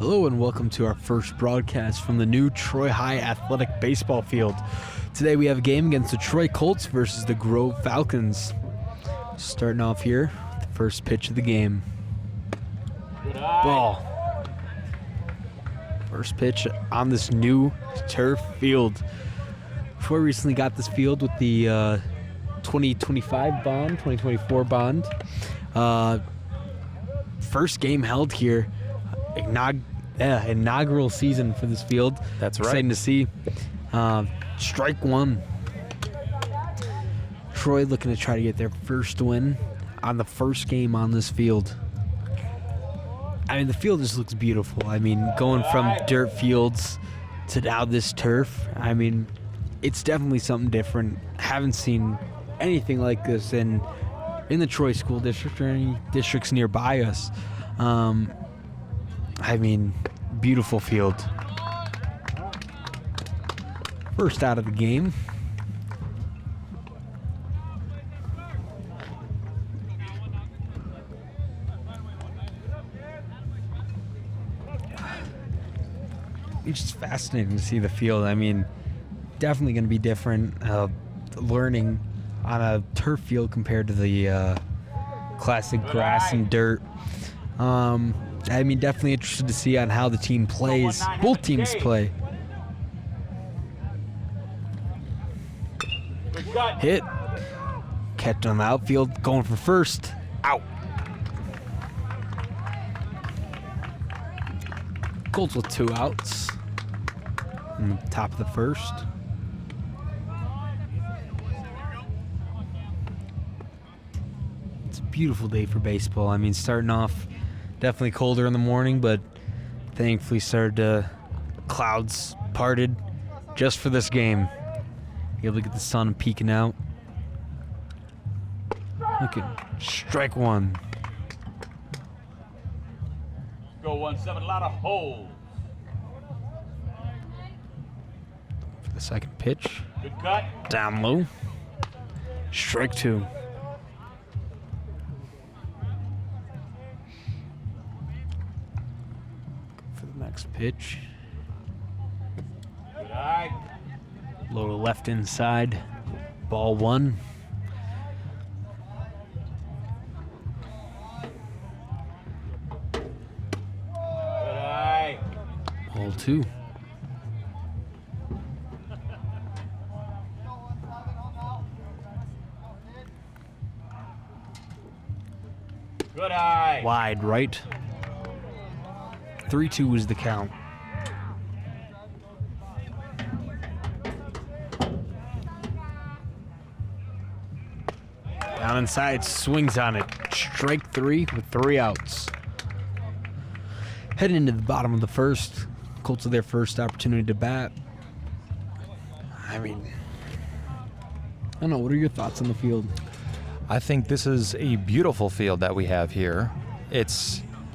Hello and welcome to our first broadcast from the new Troy High Athletic Baseball Field. Today we have a game against the Troy Colts versus the Grove Falcons. Starting off here, the first pitch of the game. Ball. First pitch on this new turf field. Troy recently got this field with the 2025 bond, 2024 bond. First game held here. Inaugural season for this field. That's right. Exciting to see. Strike one. Troy looking to try to get their first win on the first game on this field. I mean, the field just looks beautiful. I mean, going from dirt fields to now this turf, I mean, it's definitely something different. Haven't seen anything like this in the Troy School District or any districts nearby us. I mean, beautiful field. First out of the game. It's just fascinating to see the field. I mean, definitely going to be different learning on a turf field compared to the classic grass and dirt. I mean, definitely interested to see on how the team plays. Both teams play. Hit. Catch on the outfield. Going for first. Out. Colts with 2 outs. On the top of the first. It's a beautiful day for baseball. I mean, starting off definitely colder in the morning, but thankfully clouds parted just for this game. Be able to get the sun peeking out. Okay, strike one. Go 1-7, a lot of holes. For the second pitch. Good cut. Down low. Strike two. For the next pitch. Good eye. Low to left inside. Ball one. Good eye. Ball two. Good eye. Wide right. 3-2 is the count. Down inside, swings on it. Strike three with 3 outs. Heading into the bottom of the first. Colts have their first opportunity to bat. I mean, I don't know. What are your thoughts on the field? I think this is a beautiful field that we have here.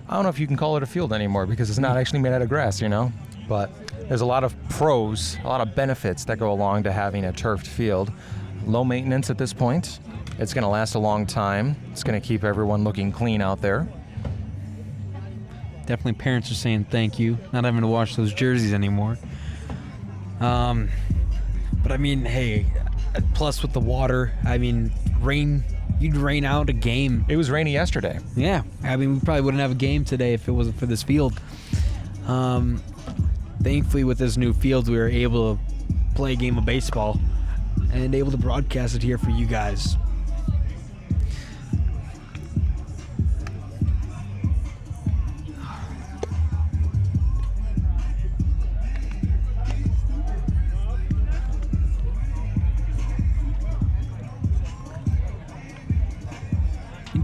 I don't know if you can call it a field anymore because it's not actually made out of grass, but there's a lot of pros, a lot of benefits that go along to having a turfed field. Low maintenance at this point. It's going to last a long time. It's going to keep everyone looking clean out there. Definitely parents are saying thank you, not having to wash those jerseys anymore. But I mean, hey, plus with the water, I mean, you'd rain out a game. It was rainy yesterday. Yeah, I mean, we probably wouldn't have a game today if it wasn't for this field. Thankfully, with this new field, we were able to play a game of baseball and able to broadcast it here for you guys.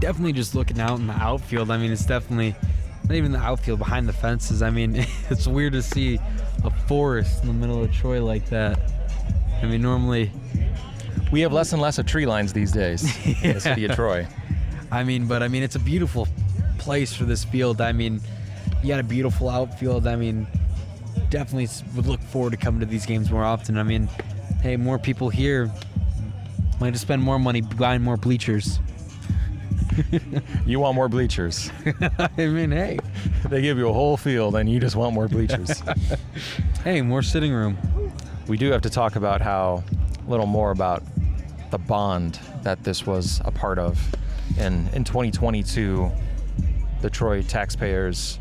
Definitely just looking out in the outfield. I mean, it's definitely not even the outfield, behind the fences. I mean, it's weird to see a forest in the middle of Troy like that. I mean, normally we have less and less of tree lines these days in the city of Troy. I mean, it's a beautiful place for this field. I mean, you got a beautiful outfield. I mean, definitely would look forward to coming to these games more often. I mean, hey, more people here might have spent more money buying more bleachers. You want more bleachers. I mean, hey. They give you a whole field and you just want more bleachers. Hey, more sitting room. We do have to talk about a little more about the bond that this was a part of. And in 2022, the Troy taxpayers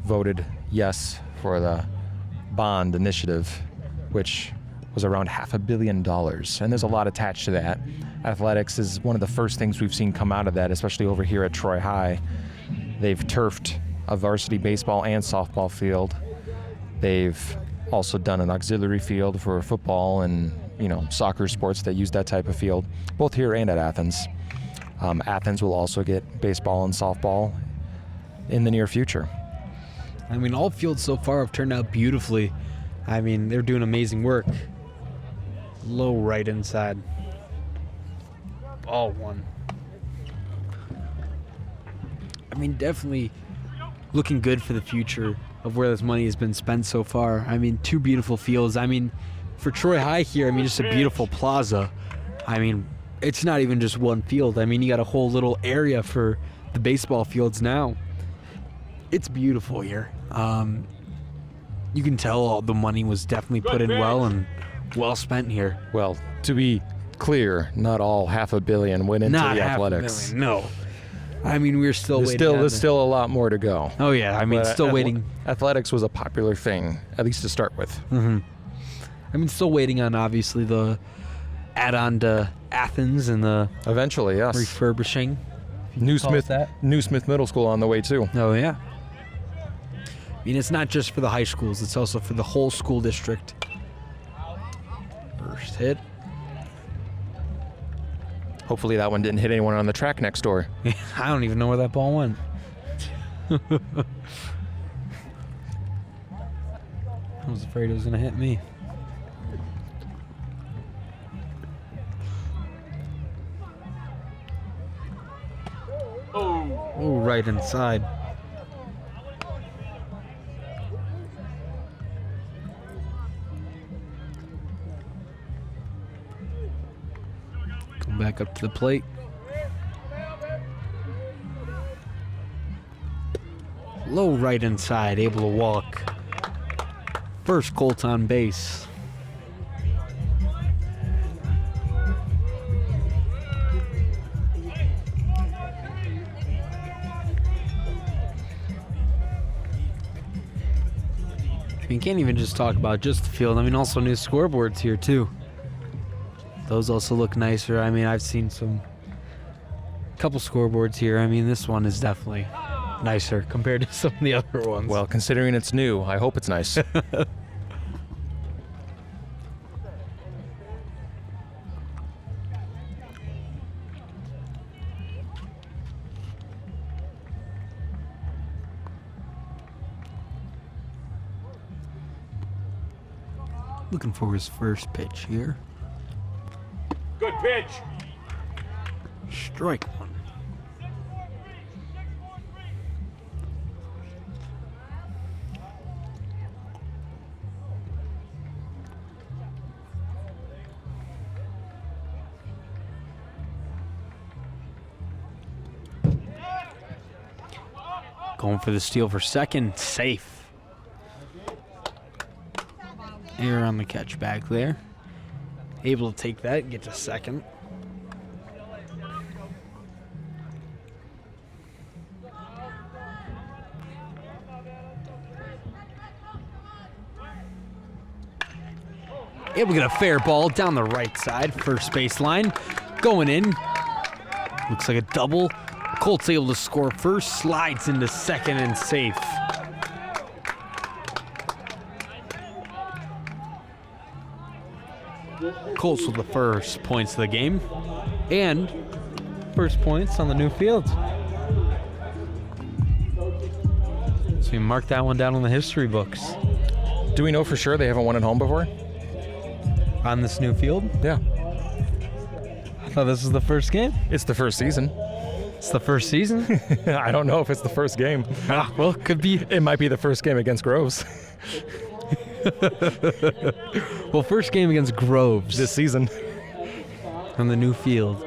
voted yes for the bond initiative, which was around $500 million. And there's a lot attached to that. Athletics is one of the first things we've seen come out of that, especially over here at Troy High. They've turfed a varsity baseball and softball field. They've also done an auxiliary field for football and soccer sports that use that type of field, both here and at Athens. Athens will also get baseball and softball in the near future. I mean, all fields so far have turned out beautifully. I mean, they're doing amazing work. Low right inside. Ball one. I mean, definitely looking good for the future of where this money has been spent so far. I mean, two beautiful fields. I mean, for Troy High here, I mean, just a beautiful plaza. I mean, it's not even just one field. I mean, you got a whole little area for the baseball fields now. It's beautiful here. You can tell all the money was definitely put in well and well spent here. Well, to be clear, not all $500 million went into Not the $500 athletics. million, no. I mean, we're still waiting. There's still a lot more to go. Oh yeah, I mean, But still waiting. Athletics was a popular thing, at least to start with. I mean, still waiting on obviously the add-on to Athens and the Eventually, yes. refurbishing. New call it that. Smith Middle School on the way too. Oh yeah. I mean, it's not just for the high schools; it's also for the whole school district. First hit. Hopefully that one didn't hit anyone on the track next door. I don't even know where that ball went. I was afraid it was going to hit me. Oh, right inside. Come back up to the plate. Low right inside, able to walk. First Colt on base. You can't even just talk about just the field. I mean, also new scoreboards here too. Those also look nicer. I mean, I've seen couple scoreboards here. I mean, this one is definitely nicer compared to some of the other ones. Well, considering it's new, I hope it's nice. Looking for his first pitch here. Good pitch. Strike one. Going for the steal for second. Safe. Error on the catch back there. Able to take that and get to second. Able to get a fair ball down the right side, first baseline. Going in. Looks like a double. Colt's able to score first, slides into second and safe. Colts with the first points of the game and first points on the new field. So we mark that one down on the history books. Do we know for sure they haven't won at home before? On this new field? Yeah. I thought this was the first game. It's the first season. It's the first season? I don't know if it's the first game. Well, it could be. It might be the first game against Groves Well, first game against Groves this season. on the new field.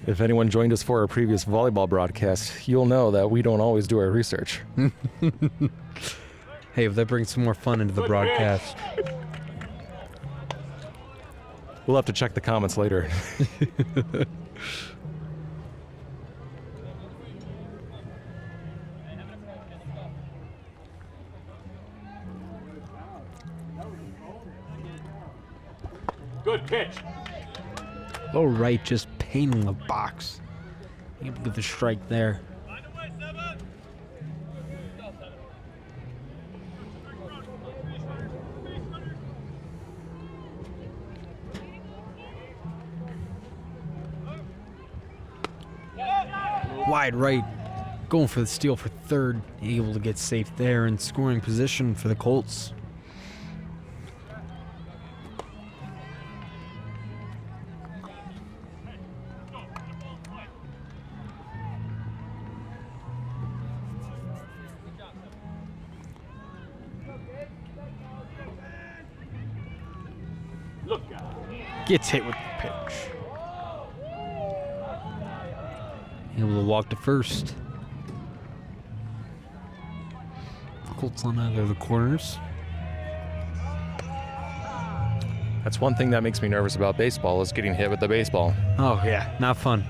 If anyone joined us for our previous volleyball broadcast, you'll know that we don't always do our research. Hey, if that brings some more fun into the broadcast. We'll have to check the comments later. Good pitch. Low right, just painting the box. Able to get the strike there. Wide right, going for the steal for third. Able to get safe there in scoring position for the Colts. Look out. Gets hit with the pitch. Able to walk to first. Colts on either of the corners. That's one thing that makes me nervous about baseball is getting hit with the baseball. Oh yeah, not fun.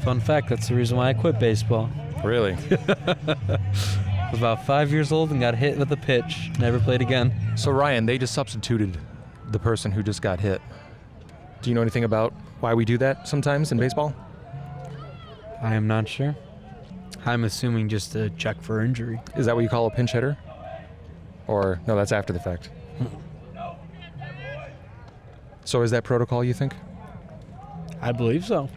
Fun fact, that's the reason why I quit baseball. Really? I was about 5 years old and got hit with a pitch. Never played again. So Ryan, they just substituted the person who just got hit. Do you know anything about why we do that sometimes in baseball? I am not sure. I'm assuming just to check for injury. Is that what you call a pinch hitter? Or, no, that's after the fact. So is that protocol, you think? I believe so.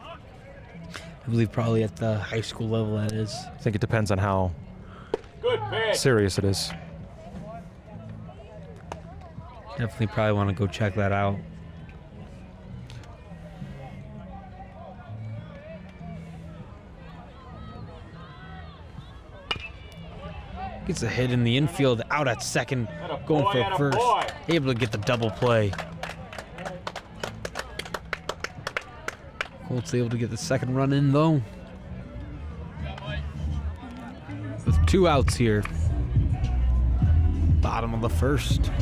I believe probably at the high school level that is. I think it depends on how Good pitch. serious it is. Definitely probably want to go check that out. Gets a hit in the infield, out at second, going for first. Able to get the double play. Colts able to get the second run in though. With 2 outs here. Bottom of the first.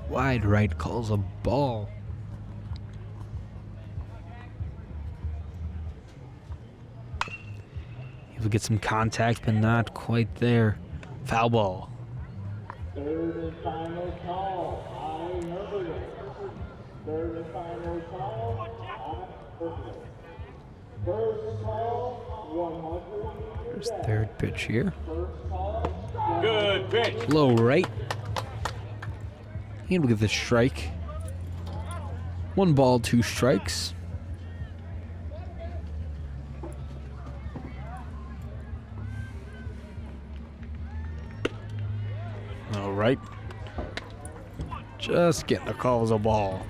Wide right calls a ball. Able to get some contact, but not quite there. Foul ball. Third and final call. I number it. Third and final call. I number it. First call, 100. There's third pitch here. Good pitch. Low right. Able to get the strike. 1 ball, 2 strikes. All right. Just getting a call as a ball.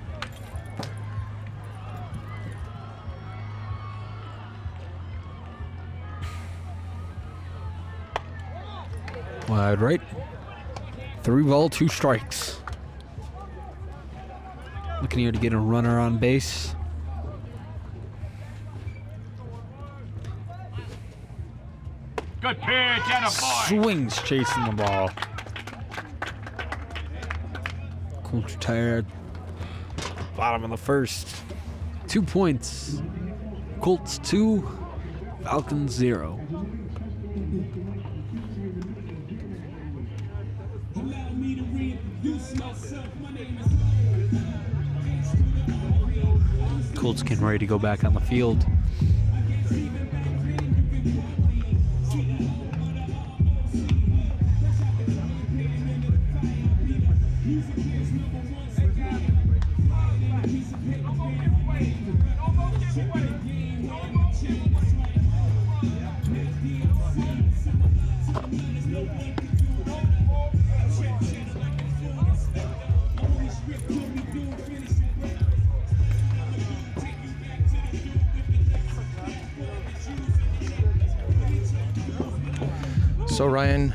Wide right. 3 ball, 2 strikes. Looking here to get a runner on base. Good pitch and a ball. Swings chasing the ball. Colts tired. Bottom of the first. 2 points. Colts 2, Falcons 0. Colts getting ready to go back on the field. So Ryan,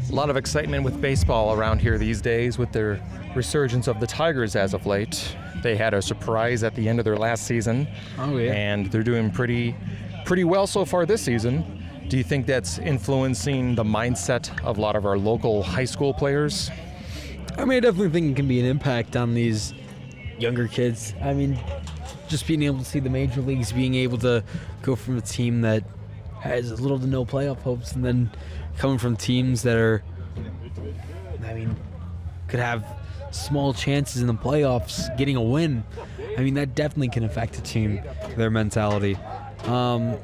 a lot of excitement with baseball around here these days with their resurgence of the Tigers as of late. They had a surprise at the end of their last season. Oh, yeah. And they're doing pretty well so far this season. Do you think that's influencing the mindset of a lot of our local high school players? I mean, I definitely think it can be an impact on these younger kids. I mean, just being able to see the major leagues, being able to go from a team that has little to no playoff hopes, and then coming from teams that are, I mean, could have small chances in the playoffs, getting a win. I mean, that definitely can affect a team, their mentality. I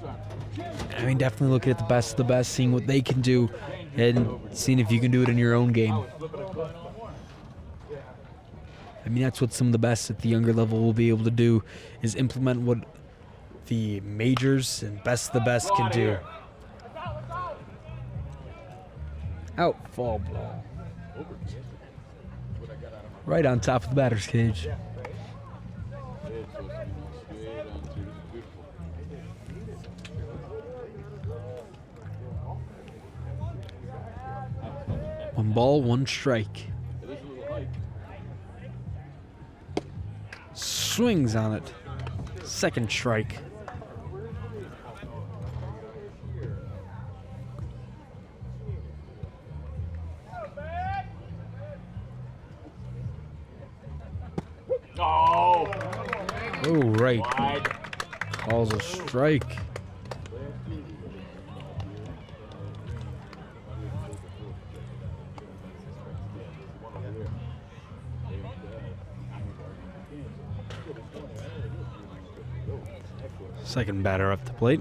mean, definitely looking at the best of the best, seeing what they can do, and seeing if you can do it in your own game. I mean, that's what some of the best at the younger level will be able to do, is implement what the majors and best of the best can do. Out, fall ball. Right on top of the batter's cage. One ball, one strike. Swings on it. Second strike. Oh, Oh, right. wide. Calls a strike. Second batter up the plate.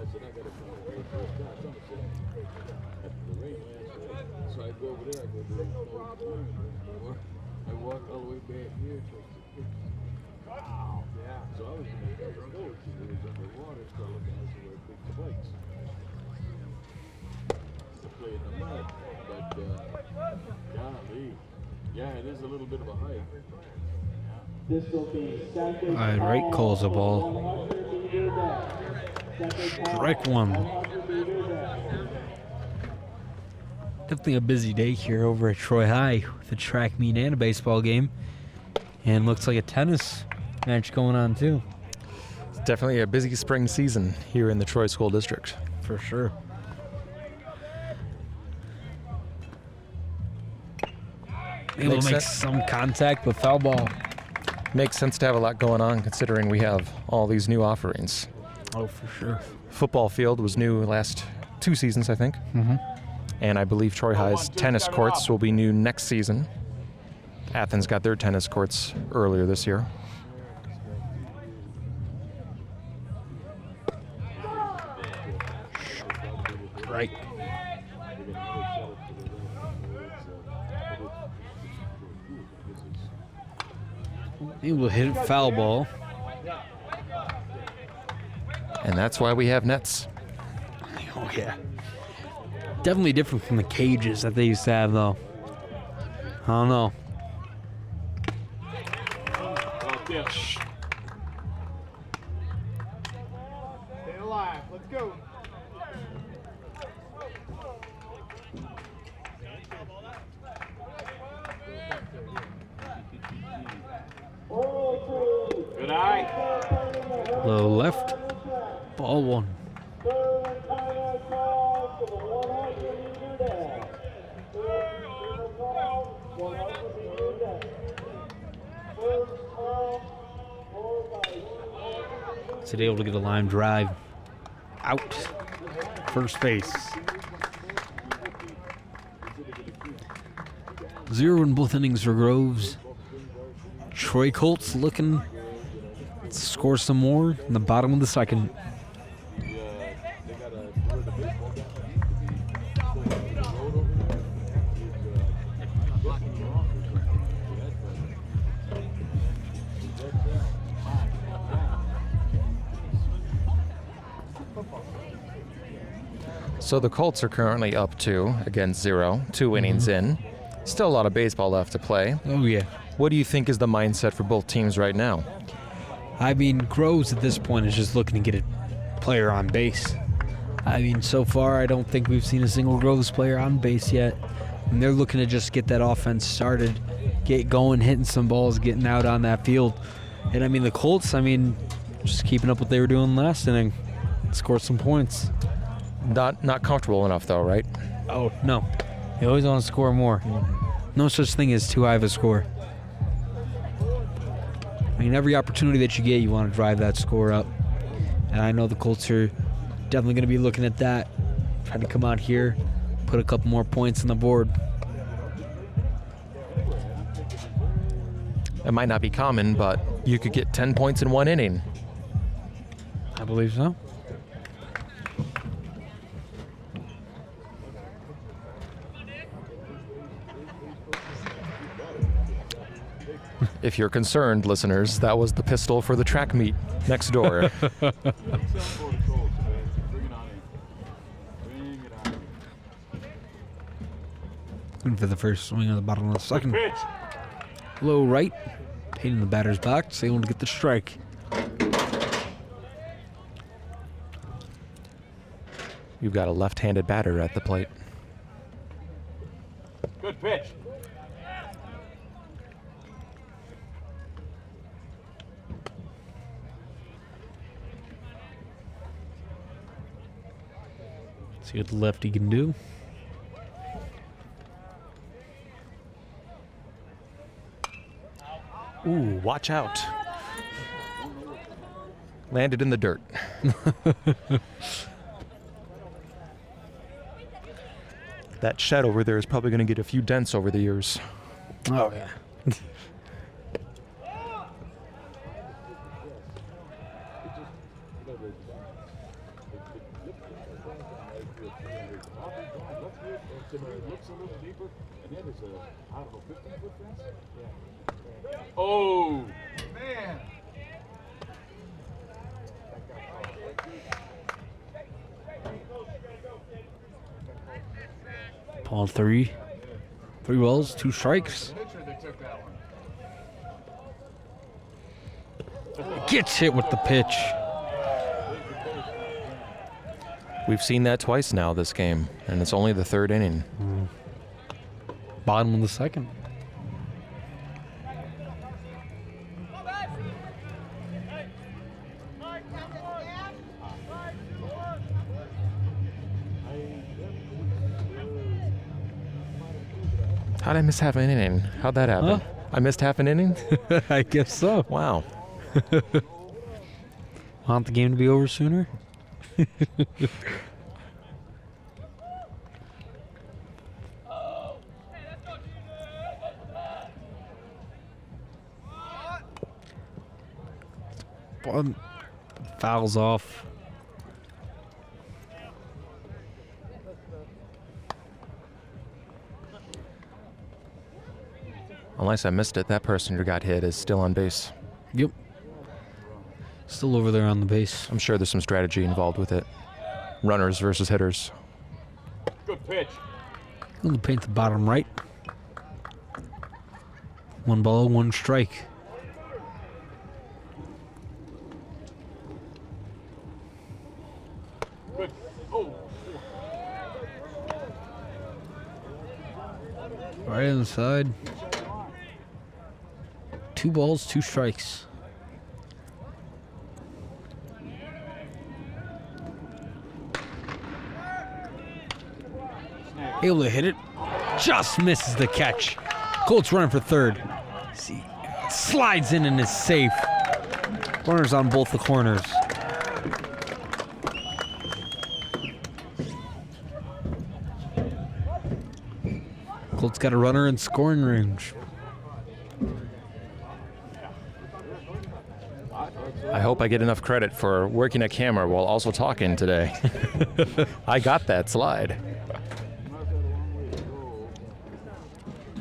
So I go over there, I go to the or I walk all the way back here. Wow. Yeah. So I was in the first coach, and it was underwater, so I looked at where big spikes. To play in the mud. But, golly. Yeah, it is a little bit of a hike. This will be second. All right, calls a ball. 100 meter dash. Second call, Strike one. 100 meter dash. Definitely a busy day here over at Troy High with a track meet and a baseball game. And looks like a tennis match going on too. It's definitely a busy spring season here in the Troy School District. For sure. Able Makes to make sense. some contact, but foul ball. Makes sense to have a lot going on considering we have all these new offerings. Oh, for sure. Football field was new last 2 seasons, I think. Mm-hmm. And I believe Troy High's tennis courts will be new next season. Athens got their tennis courts earlier this year. Right. Able to hit it foul ball. And that's why we have nets. Oh, yeah. Definitely different from the cages that they used to have, though. I don't know. Stay alive. Let's go. Good eye. Low left. Ball one. Third and final call for the 100 meter dash. Third and final call, 100 meter dash. First call, followed by 100 meter. Today able to get a line drive. Out. First base. 0 in both innings for Groves. Troy Colts looking to score some more in the bottom of the second. So the Colts are currently up 2 against 0, 2 innings in. Still a lot of baseball left to play. Oh, yeah. What do you think is the mindset for both teams right now? I mean, Groves at this point is just looking to get a player on base. I mean, so far, I don't think we've seen a single Groves player on base yet. And they're looking to just get that offense started, get going, hitting some balls, getting out on that field. And, I mean, the Colts, just keeping up what they were doing last inning. Score some points. Not comfortable enough, though, right? Oh, no. You always want to score more. No such thing as too high of a score. I mean, every opportunity that you get, you want to drive that score up. And I know the Colts are definitely going to be looking at that. Trying to come out here, put a couple more points on the board. It might not be common, but you could get 10 points in one inning. I believe so. If you're concerned, listeners, that was the pistol for the track meet next door. Bring it on in. And for the first swing on the bottom of the second. Pitch. Low right. Pain in the batter's box. Able to get the strike. You've got a left-handed batter at the plate. Good pitch. See what the lefty can do. Ooh, watch out. Landed in the dirt. That shed over there is probably going to get a few dents over the years. Oh, yeah. Oh. Man. Ball 3. 3 balls, 2 strikes. Pitcher that took that one. Gets hit with the pitch. We've seen that twice now this game, and it's only the 3rd inning. Bottom of the second. How'd I miss half an inning? How'd that happen? Huh? I missed half an inning? I guess so. Wow. Want the game to be over sooner? One fouls off. Unless I missed it, that person who got hit is still on base. Yep. Still over there on the base. I'm sure there's some strategy involved with it. Runners versus hitters. Good pitch. Going to paint the bottom right. 1 ball, 1 strike. Good. Oh. Right inside. 2 balls, 2 strikes. Able to hit it. Just misses the catch. Colts running for 3rd. See, slides in and is safe. Runners on both the corners. Colts got a runner in scoring range. I hope I get enough credit for working a camera while also talking today. I got that slide.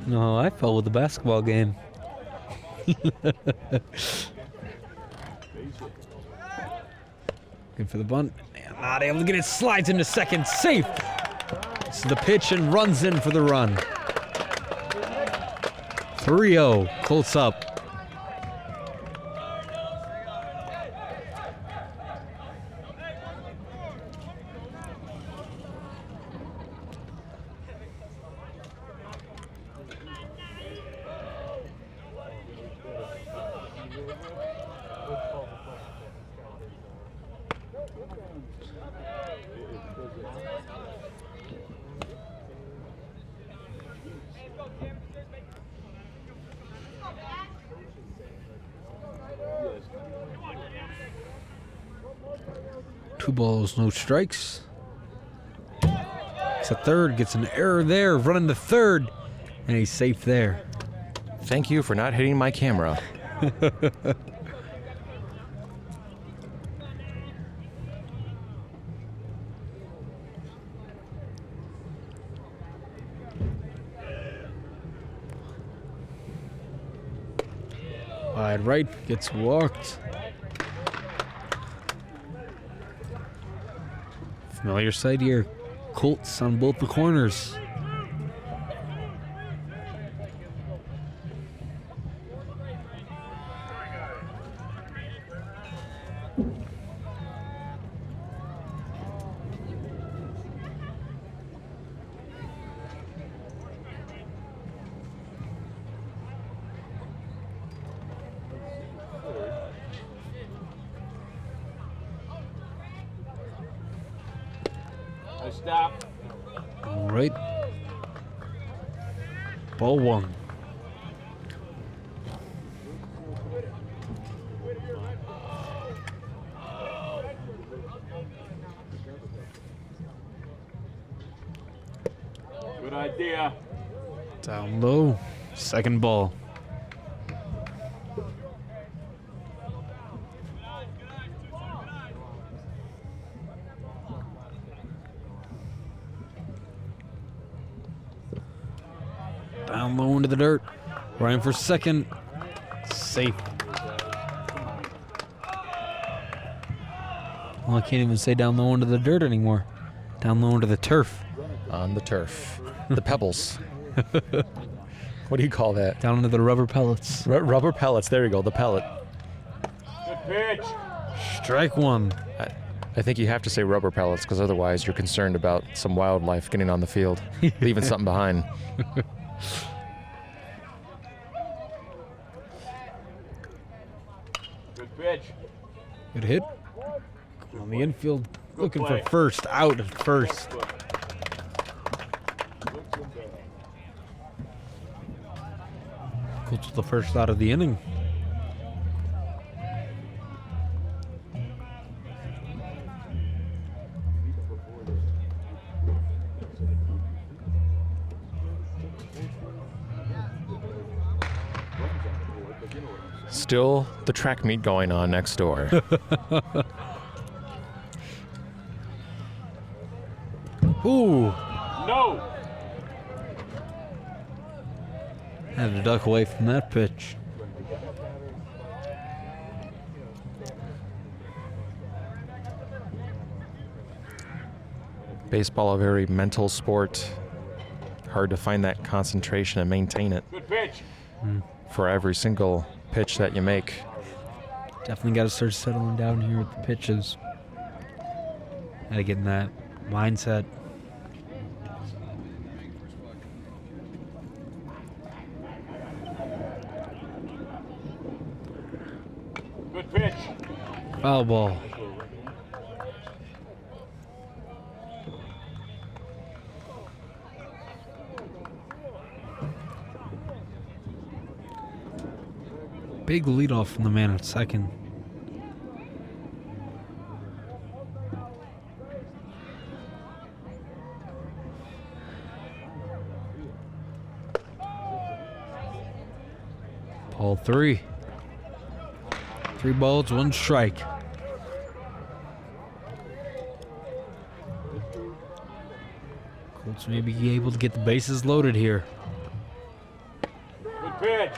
No, I fell with the basketball game. Good for the bunt. And not able to get it. Slides into second. Safe. This is the pitch and runs in for the run. 3-0. Colts up. Two balls, no strikes. It's a third, gets an error there, running to third, and he's safe there. Thank you for not hitting my camera. Wide right, gets walked. Familiar sight here. Colts on both the corners. I stop. All right. Ball one. Good idea. Down low. Second ball. Down low into the dirt. Running for second. Safe. Well, I can't even say down low into the dirt anymore. Down low into the turf. On the turf. The pebbles. What do you call that? Down into the rubber pellets. Rubber pellets. There you go, the pellet. Good pitch. Strike one. I think you have to say rubber pellets because otherwise you're concerned about some wildlife getting on the field, leaving something behind. Good pitch. Good hit. On the infield, looking for first. Out at first. Colts with the first out of the inning. Still the track meet going on next door. Ooh. No. Had to duck away from that pitch. Baseball, a very mental sport. Hard to find that concentration and maintain it Good pitch. for every single pitch that you make. Definitely got to start settling down here with the pitches. Got to get in that mindset. Good pitch. Foul ball. Big leadoff from the man at second. Ball three. 3 balls, 1 strike. Colts may be able to get the bases loaded here. Good pitch.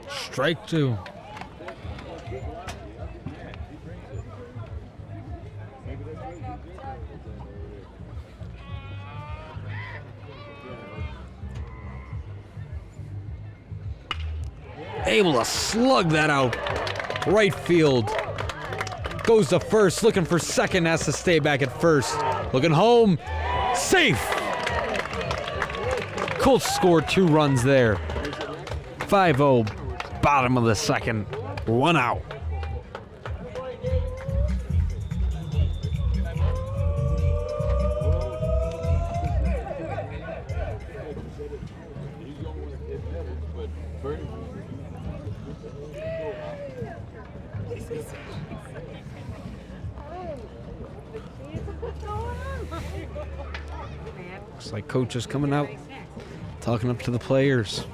Strike 2. Able to slug that out. Right field. Goes to first, looking for second, has to stay back at first. Looking home. Safe! Colts score 2 runs there. 5-0. Bottom of the second. 1 out. Looks like coach is coming out, talking up to the players.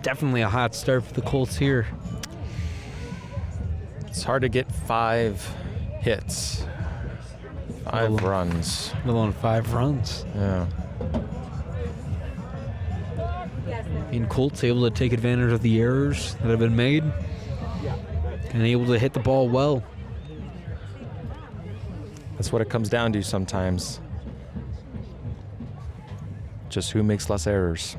Definitely a hot start for the Colts here. It's hard to get 5 hits, 5 runs. Let alone 5 runs. Yeah. And Colts able to take advantage of the errors that have been made and able to hit the ball well. That's what it comes down to sometimes. Just who makes less errors.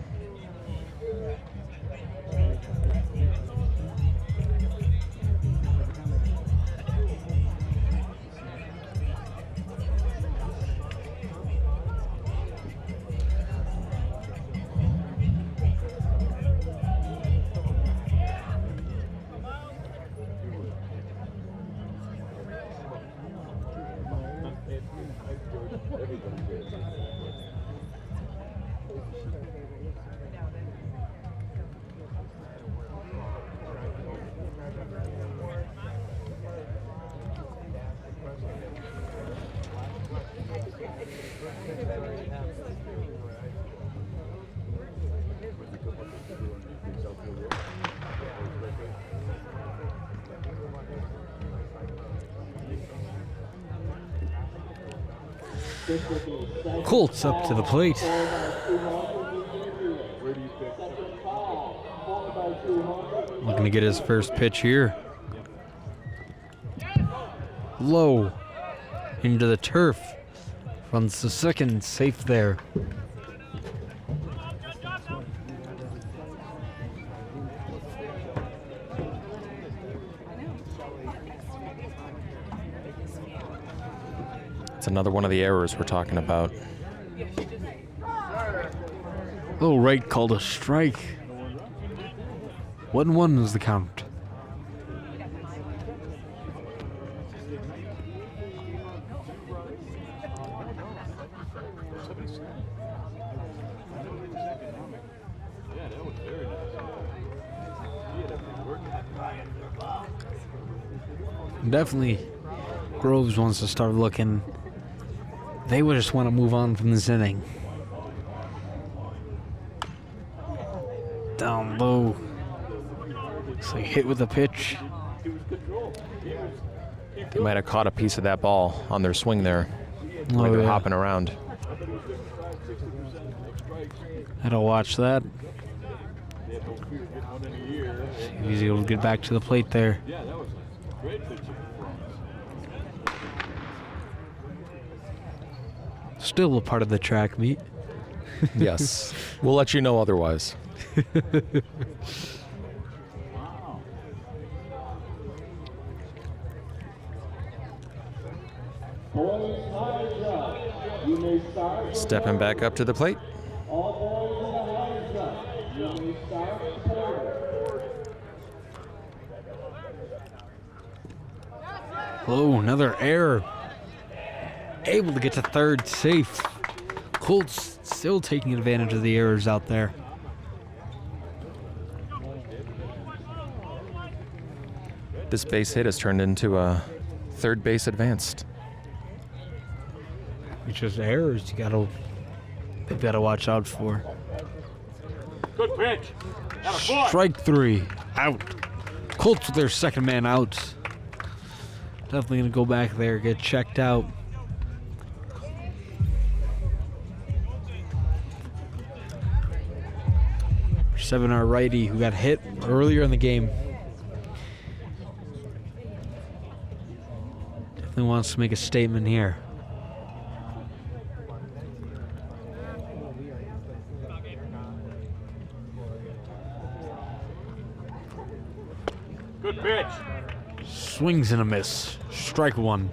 Colts up to the plate. Looking to get his first pitch here. Low into the turf. Runs the second, safe there. It's another one of the errors we're talking about. Oh, right, called a strike. 1-1 is the count. Definitely, Groves wants to start looking. They would just want to move on from this inning. Down low. Looks like hit with a pitch. They might have caught a piece of that ball on their swing there. When they were hopping around. Had to watch that. See if he's able to get back to the plate there. Still a part of the track meet. Yes. We'll let you know otherwise. Stepping back up to the plate. Oh, another error. Able to get to third, safe. Colts still taking advantage of the errors out there. This base hit has turned into a third base advanced. It's just errors they've got to watch out for. Good pitch. Got a foot. Strike 3, out. Colts with their second man out. Definitely gonna go back there, get checked out. Seven-hour righty who got hit earlier in the game. Definitely wants to make a statement here. Good pitch. Swings and a miss. Strike 1.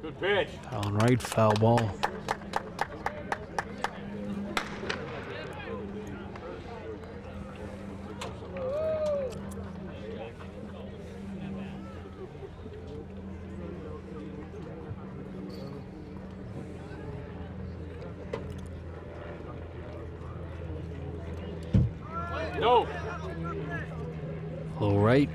Good pitch. All right, foul ball. No. Low right.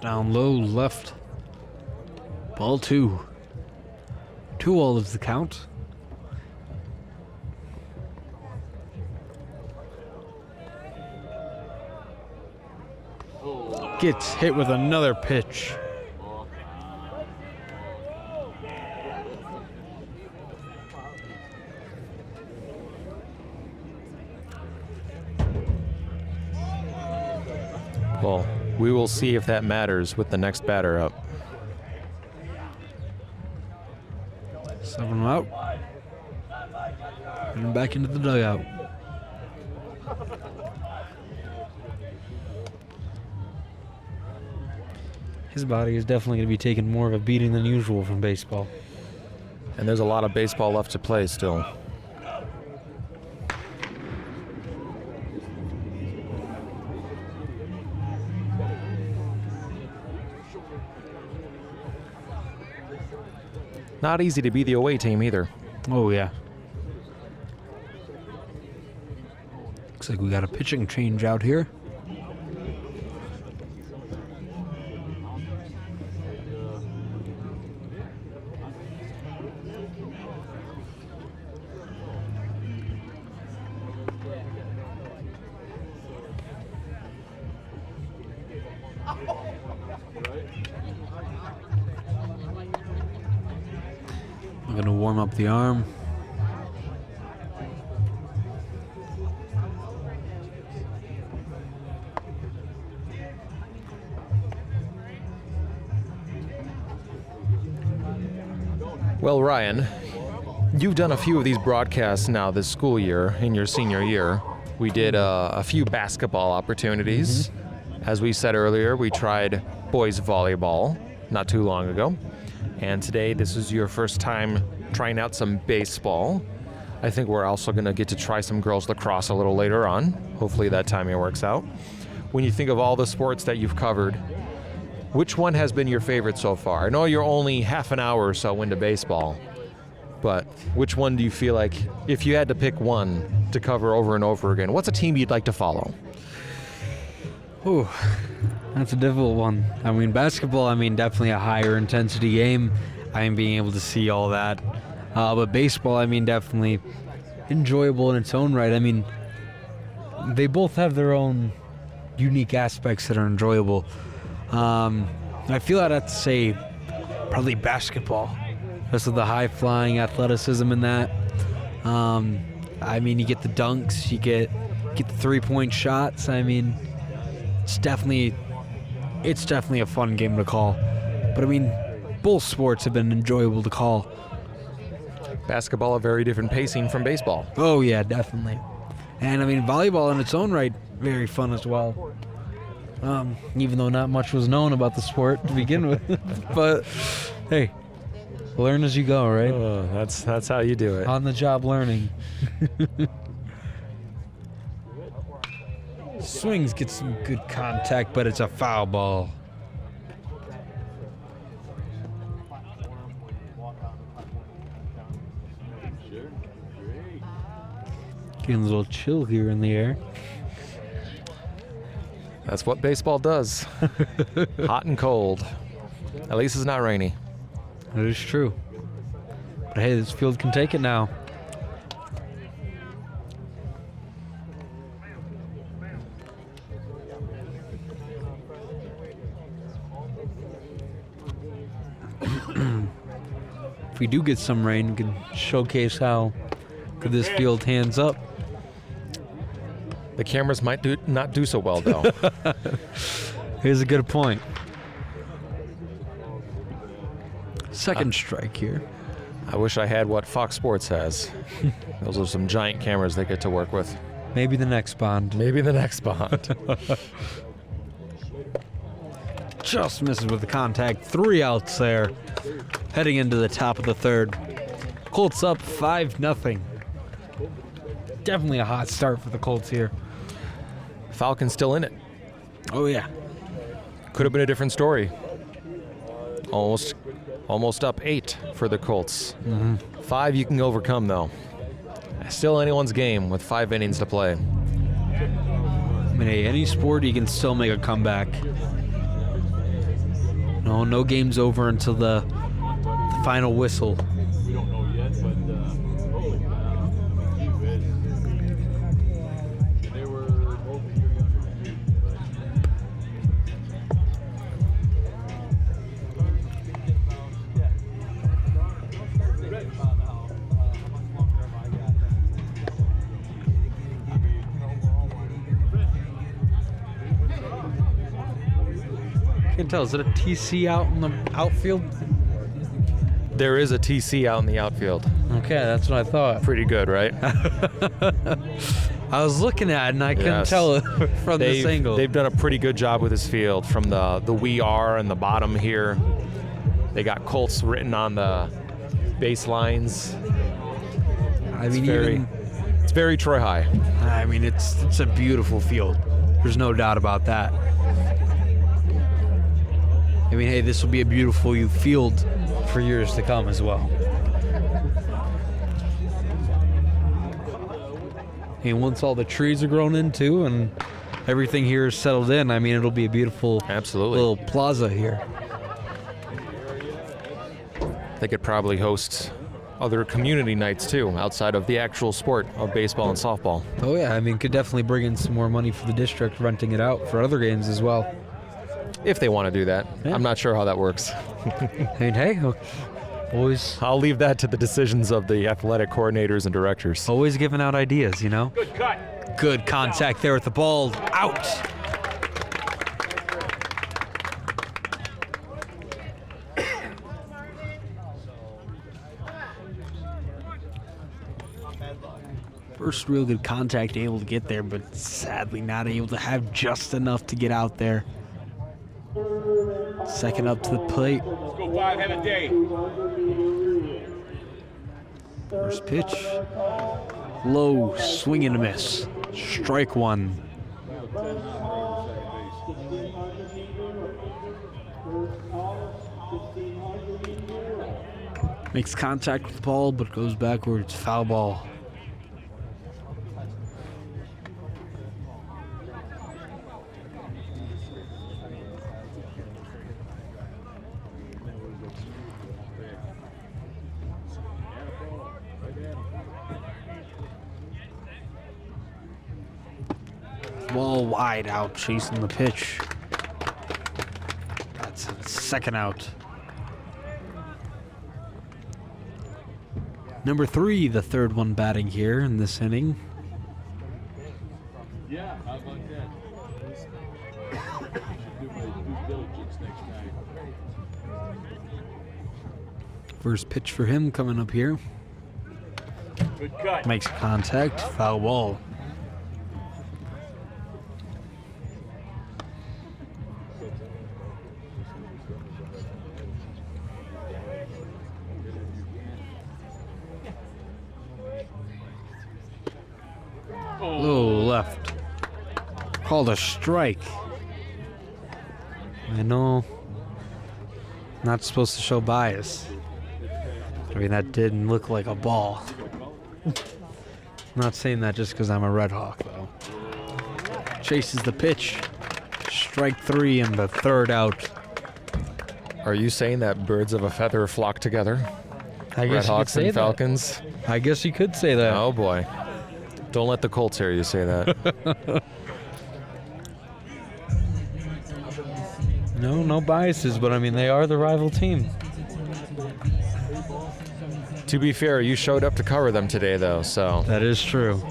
Down low left. Ball 2. 2-all is the count. Gets hit with another pitch. Well, we will see if that matters with the next batter up. 7 out. And back into the dugout. His body is definitely going to be taking more of a beating than usual from baseball. And there's a lot of baseball left to play still. Not easy to be the away team either. Oh, yeah. Looks like we got a pitching change out here. I'm going to warm up the arm. Well, Ryan, you've done a few of these broadcasts now this school year, in your senior year. We did a few basketball opportunities. As we said earlier, we tried boys volleyball not too long ago. And today, this is your first time trying out some baseball. I think we're also going to get to try some girls lacrosse a little later on. Hopefully that timing works out. When you think of all the sports that you've covered, which one has been your favorite so far? I know you're only half an hour or so into baseball, but which one do you feel like, if you had to pick one to cover over and over again, what's a team you'd like to follow? Ooh, that's a difficult one. I mean, basketball, definitely a higher intensity game. Being able to see all that. But baseball, definitely enjoyable in its own right. They both have their own unique aspects that are enjoyable. I feel I'd have to say probably basketball. Because of the high-flying athleticism in that. You get the dunks, you get the three-point shots. It's definitely a fun game to call. But both sports have been enjoyable to call. Basketball, a very different pacing from baseball. Oh yeah, definitely. And volleyball in its own right, very fun as well. Even though not much was known about the sport to begin with. But hey, learn as you go, right? That's how you do it. On the job learning. Swings, get some good contact, but it's a foul ball. Getting a little chill here in the air. That's what baseball does. Hot and cold. At least it's not rainy. That is true. But hey, this field can take it now. If we do get some rain, we can showcase how good this field hands up. The cameras might not do so well, though. Here's a good point. Second strike here. I wish I had what Fox Sports has. Those are some giant cameras they get to work with. Maybe the next Bond. Maybe the next Bond. Just misses with the contact. 3 outs there. Heading into the top of the third. Colts up 5-0. definitely a hot start for the Colts here. Falcons still in it. Oh, yeah. Could have been a different story. Almost up 8 for the Colts. 5 you can overcome, though. Still anyone's game with 5 innings to play. I mean, hey, any sport, you can still make a comeback. No game's over until the final whistle. We don't know yet, but holy cow. Gee whiz. And they were both a year younger than you, but Can't tell. Is it a TC out in the outfield? There is a TC out in the outfield. Okay, that's what I thought. Pretty good, right? I was looking at it and I couldn't Yes. tell it from this angle. They've done a pretty good job with this field from the we are and the bottom here. They got Colts written on the baselines. I mean, It's very Troy High. I mean, it's a beautiful field. There's no doubt about that. I mean, hey, this will be a beautiful field for years to come as well. And once all the trees are grown in too and everything here is settled in, I mean, it'll be a beautiful Absolutely. little plaza here. They could probably host other community nights too, outside of the actual sport of baseball and softball. Oh yeah, I mean, could definitely bring in some more money for the district, renting it out for other games as well. If they want to do that. Yeah. I'm not sure how that works. I mean, hey, always I'll leave that to the decisions of the athletic coordinators and directors. always giving out ideas, you know? Good cut. Good contact there with the ball. Out. First real good contact, able to get there, but sadly not able to have just enough to get out there. Second up to the plate. Let's go 5, have a day. First pitch. Low, swing and a miss. Strike one. Makes contact with the ball, but goes backwards. Foul ball. Ball wide out, chasing the pitch. That's a second out. Number 3, the third one batting here in this inning. yeah, how about that? Should do my due diligence next time. First pitch for him coming up here. Good cut. Makes contact, foul ball. Oh, left. Called a strike. I know. Not supposed to show bias. I mean, that didn't look like a ball. I'm not saying that just because I'm a Red Hawk, though. Chases the pitch. Strike 3 and the third out. Are you saying that birds of a feather flock together? I Red guess you could Hawks say and Falcons? that. I guess you could say that. Oh boy. Don't let the Colts hear you say that. No biases, but I mean, they are the rival team. To be fair, you showed up to cover them today, though, so. That is true.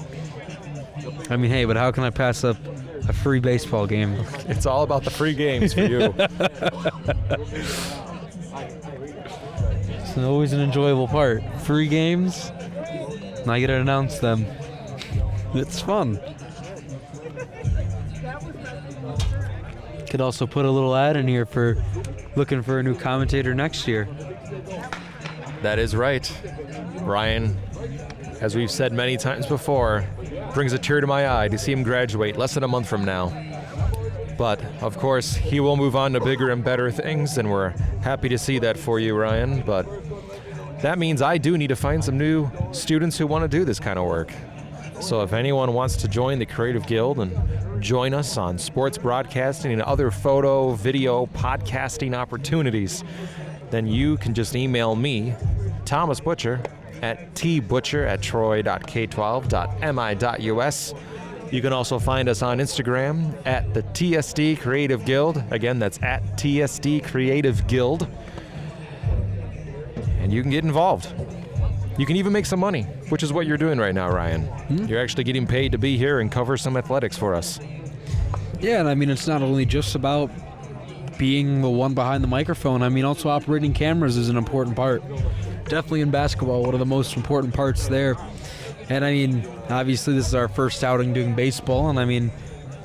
I mean, hey, but how can I pass up a free baseball game? It's all about the free games for you. It's always an enjoyable part. Free games, and I get to announce them. It's fun. Could also put a little ad in here for looking for a new commentator next year. That is right. Ryan, as we've said many times before, brings a tear to my eye to see him graduate less than a month from now. But, of course, he will move on to bigger and better things, and we're happy to see that for you, Ryan. But that means I do need to find some new students who want to do this kind of work. So if anyone wants to join the Creative Guild and join us on sports broadcasting and other photo, video, podcasting opportunities, then you can just email me, Thomas Butcher, at tbutcher@troy.k12.mi.us. You can also find us on Instagram at the TSD Creative Guild. Again, that's at TSD Creative Guild. And you can get involved. You can even make some money, which is what you're doing right now, Ryan. You're actually getting paid to be here and cover some athletics for us. Yeah, and I mean, it's not only just about being the one behind the microphone. I mean, also operating cameras is an important part. Definitely in basketball, one of the most important parts there. And I mean, obviously this is our first outing doing baseball, and I mean,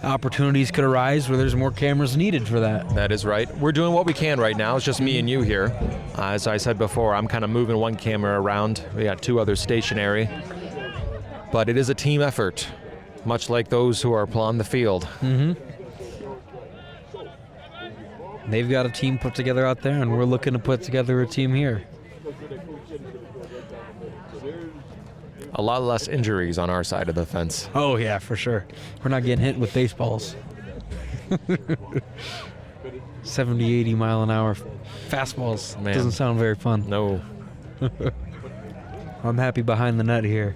opportunities could arise where there's more cameras needed for that. That is right. We're doing what we can right now. It's just me and you here. As I said before, I'm kind of moving one camera around. We got two others stationary. But it is a team effort, much like those who are on the field. They've got a team put together out there, and we're looking to put together a team here. A lot less injuries on our side of the fence. Oh, yeah, for sure. We're not getting hit with baseballs. 70, 80 mile an hour fastballs. Man. Doesn't sound very fun. No. I'm happy behind the net here.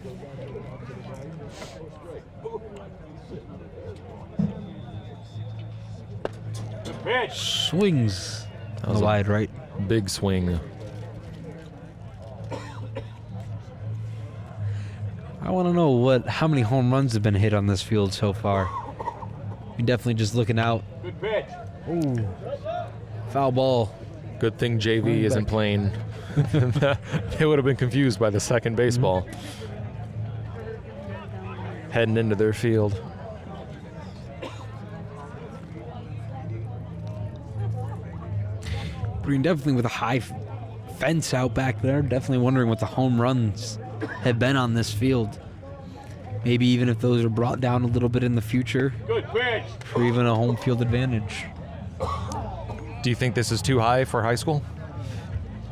Swings on the wide right. Big swing. I want to know how many home runs have been hit on this field so far. You're definitely just looking out. Good pitch. Ooh, foul ball. Good thing JV isn't playing. They would have been confused by the second baseball. Heading into their field. But definitely with a high fence out back there, definitely wondering what the home runs have been on this field. Maybe even if those are brought down a little bit in the future Good pitch. for even a home field advantage. Do you think this is too high for high school?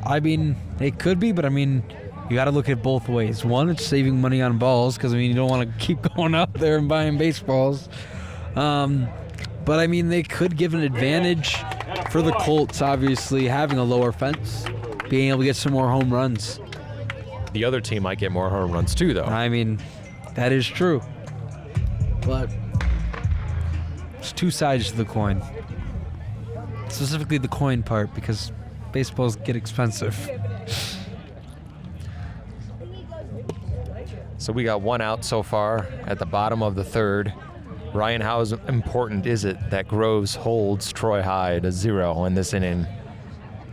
I mean, it could be, but I mean, you got to look at both ways. One, it's saving money on balls because, I mean, you don't want to keep going out there and buying baseballs. But, I mean, they could give an advantage for the Colts, obviously, having a lower fence, being able to get some more home runs. The other team might get more home runs too, though. I mean, that is true. But there's two sides to the coin. Specifically the coin part, because baseballs get expensive. So we got one out so far at the bottom of the third. Ryan, how important is it that Groves holds Troy High to 0 in this inning?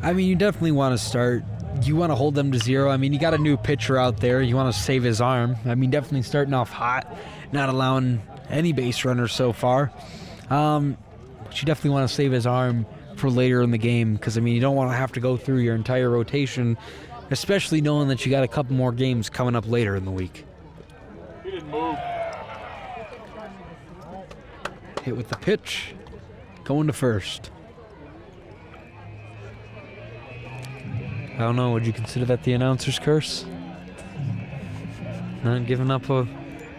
I mean, you definitely want to start. You want to hold them to 0. I mean, you got a new pitcher out there. You want to save his arm. I mean, definitely starting off hot, not allowing any base runners so far. But you definitely want to save his arm for later in the game because, I mean, you don't want to have to go through your entire rotation, especially knowing that you got a couple more games coming up later in the week. He didn't move. Hit with the pitch, going to first. I don't know, would you consider that the announcer's curse? Not giving up a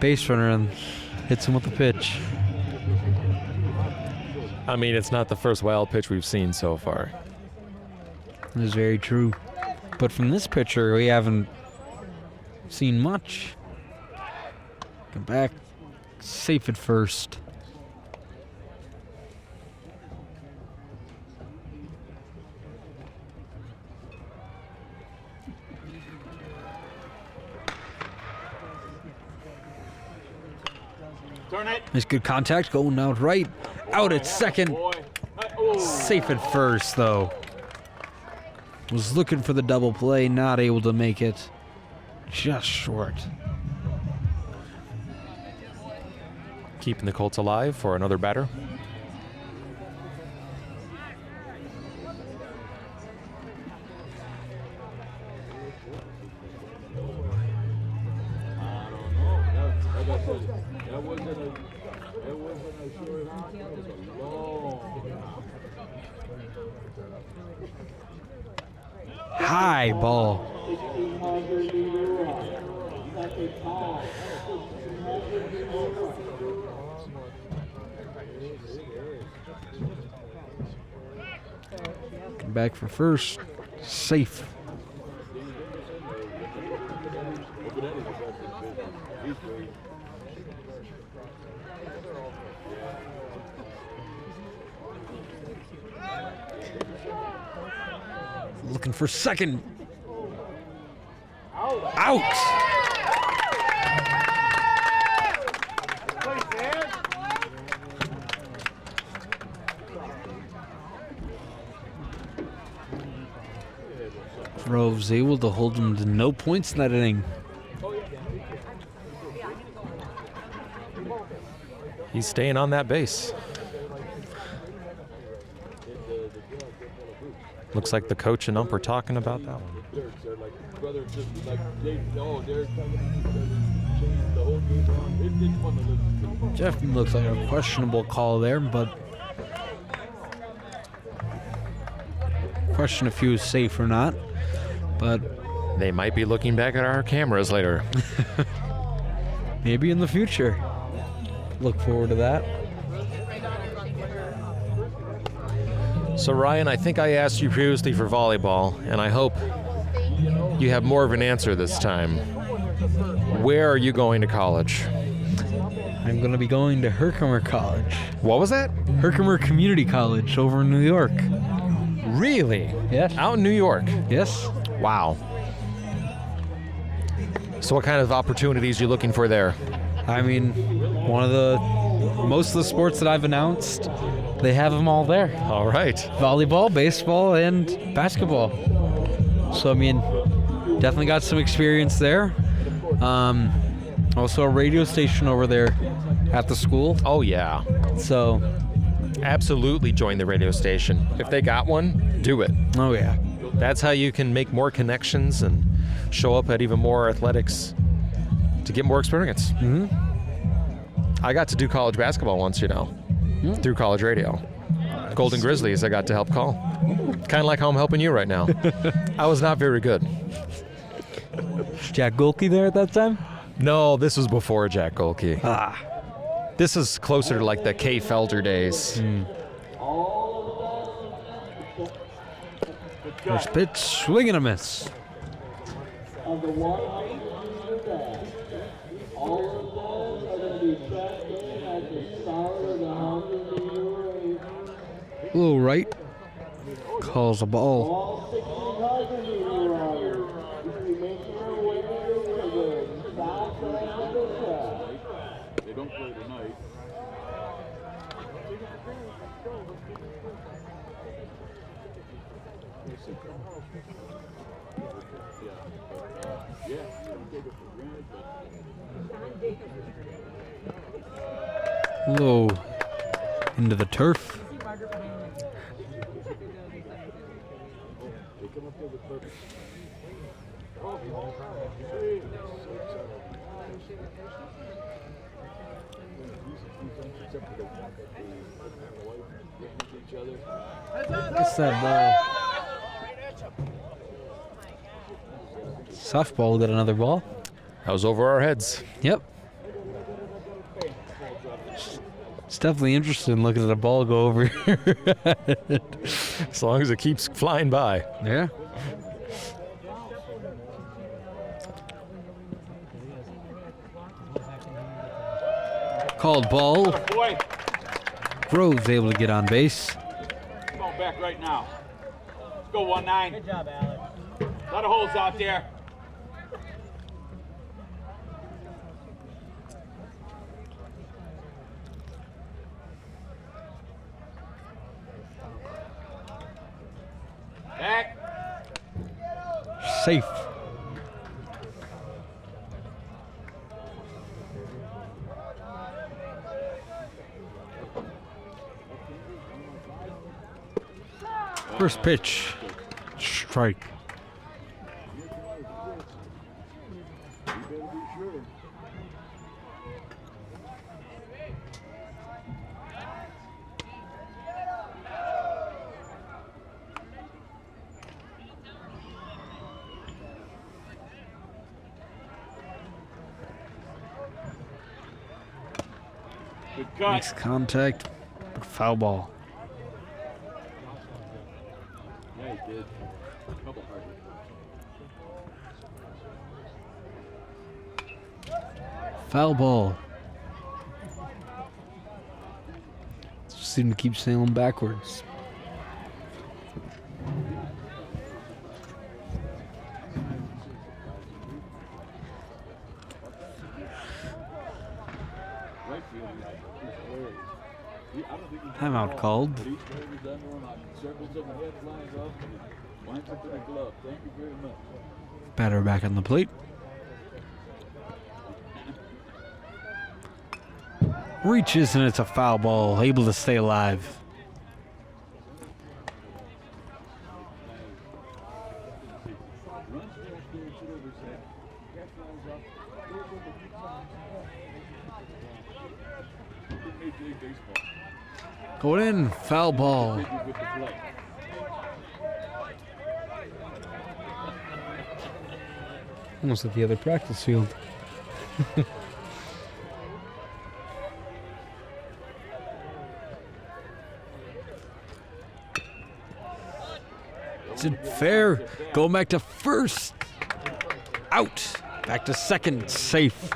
base runner and hits him with the pitch. I mean, it's not the first wild pitch we've seen so far. That is very true. But from this pitcher, we haven't seen much. Come back, safe at first. Turn it. Nice good contact, going out right. Out at second. Boy. Oh. Safe at first, though. Was looking for the double play, not able to make it. Just short. Keeping the Colts alive for another batter. That wasn't a short hop. That was a long hop. High ball. 1,600 meter run. Second time. 1,600 meter run. Back for first. Safe. Looking for second. Out. Groves able to hold him to no points in that inning. He's staying on that base. Looks like the coach and ump are talking about that one. Jeff looks like a questionable call there, but question if he was safe or not. But They might be looking back at our cameras later. maybe in the future. Look forward to that. So Ryan, I think I asked you previously for volleyball, and I hope you have more of an answer this time. Where are you going to college? I'm going to be going to Herkimer College. What was that? Herkimer Community College over in New York. Really? Yes. Out in New York? Yes. Wow. So what kind of opportunities are you looking for there? I mean, most of the sports that I've announced, they have them all there. All right. Volleyball, baseball, and basketball. So, I mean, definitely got some experience there. Also a radio station over there at the school. Oh, yeah. So, Absolutely join the radio station. If they got one, do it. oh yeah. That's how you can make more connections and show up at even more athletics to get more experience. Mm-hmm. I got to do college basketball once, through college radio. Golden Grizzlies, I got to help call. Kind of like how I'm helping you right now. I was not very good. Jack Golke there at that time? No, this was before Jack Golke. Ah. This is closer to like the Kay Felder days. First pitch, swing and a miss. Of the 100-meter dash. All of those are going to be checked in at the start of the 100-meter race. A little right. Calls a ball. All 1,600-meter runners, you should be making your way to the south end of the track. They don't play tonight. Yeah, don't take it for granted, but Low into the turf. they come up there with purpose. What's that ball? Softball got another ball. That was over our heads. Yep. It's definitely interesting looking at a ball go over here. As long as it keeps flying by. Yeah. Called ball. Boy, Groves able to get on base. going back right now. Let's go 1-9. Good job, Alex. A lot of holes out there. Back. Safe. First pitch. Strike. Good cut. Makes contact. Foul ball. Yeah, he did. A couple hard hits. Foul ball. Seem to keep sailing backwards. Right field, he's hilarious. I don't think he Timeout called. But each man was under him, circles of the head flying up, and he winds up in a glove. Thank you very much. Batter back on the plate. Reaches and it's a foul ball. Able to stay alive. Runs fast there, shit over his head. Cat flies up, goes over, keeps on. Good Major League Baseball. Going in. Foul ball. Figure with the play. Almost at the other practice field. Is it fair? Going back to first. Out. Back to second. Safe.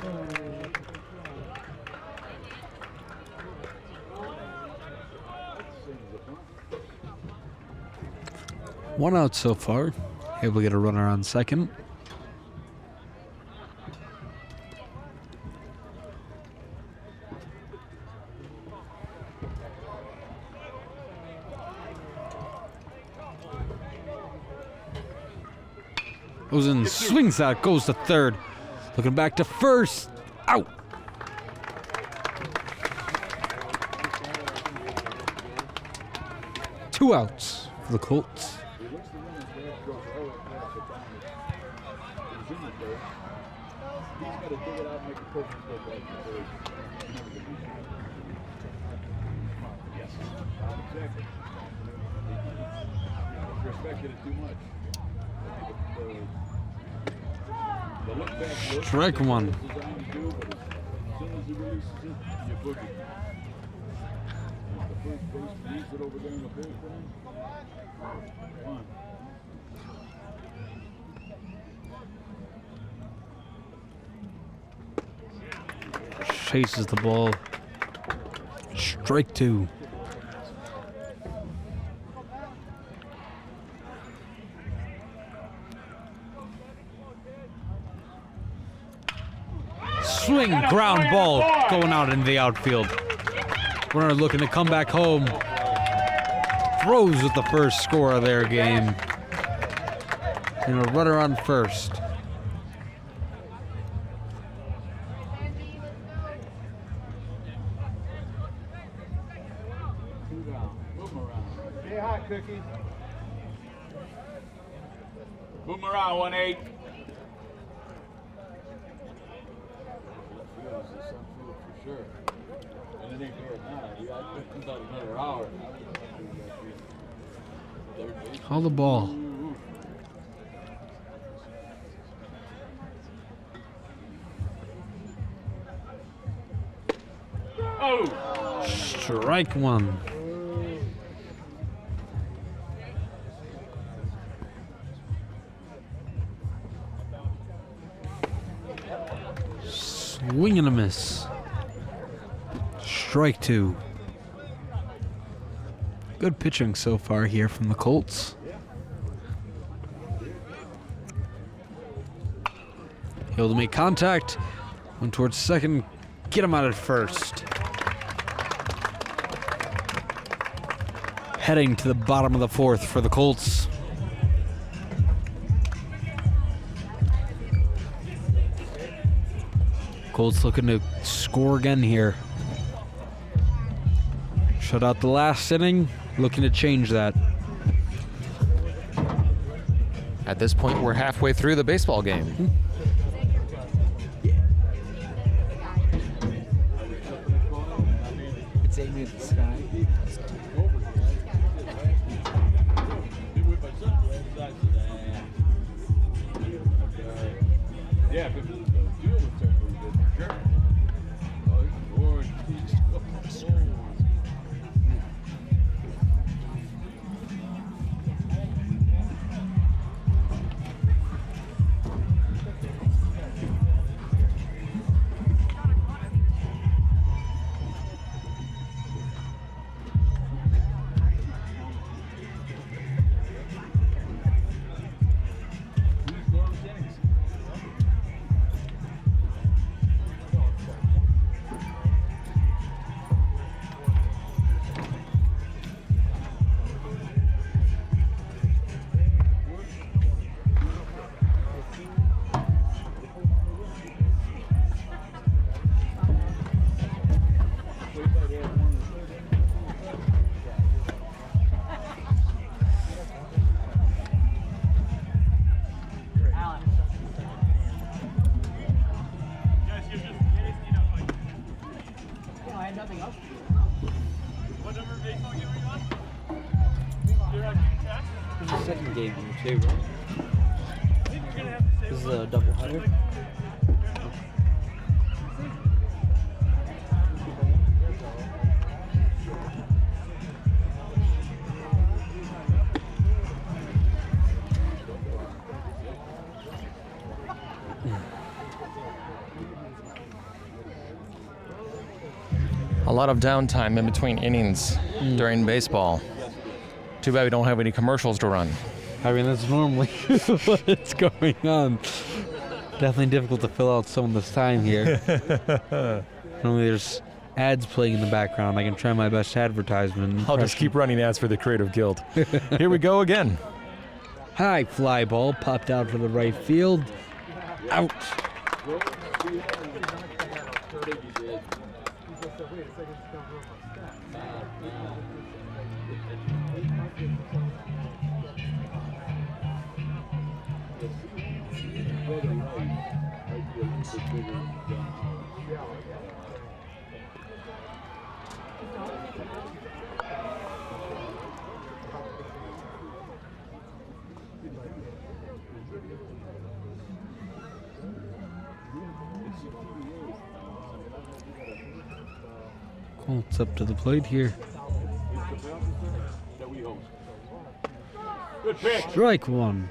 One out so far. Able to get a runner on second. Goes in, swings out, goes to third. Looking back to first. Out. Two outs for the Colts. He looks the runner's back, goes all the way across the diamond. He's in the third. He's got to dig it out and make a perfect play back to third. Yes. Exactly. He respected it too much. The look back look, Strike one. it's designed to do, but as soon as he releases it, you boogie. The first base leaves it over there in the bullpen. One. Chases the ball. Strike two. Swing, ground ball going out into the outfield. Runner looking to come back home. Throws with the first score of their game. And a runner on first. Two down. Boomerang. Stay hot, Cookie. Boomerang 1-8. Field is the sun field for sure. And it ain't bad now. We got about another hour. Third base. Call the ball. Ooh. Oh! Strike one. Swing and a miss. Strike two. Good pitching so far here from the Colts. Able to make contact. Went towards second. Get him out at first. Heading to the bottom of the fourth for the Colts. Colts looking to score again here. Shut out the last inning. Looking to change that. At this point, we're halfway through the baseball game. It's Amy in the sky. Yeah, if it was the field would turn pretty good. Sure. Oh, it's boring. game here too, right? This is a double header. A lot of downtime in between innings during baseball. Too bad we don't have any commercials to run. I mean, that's normally what's going on. Definitely difficult to fill out some of this time here. Normally there's ads playing in the background. I can try my best advertisement. I'll just keep running ads for the Creative Guild. Here we go again. High fly ball popped out for the right field. Out. It's up to the plate here. Good pitch. Strike one.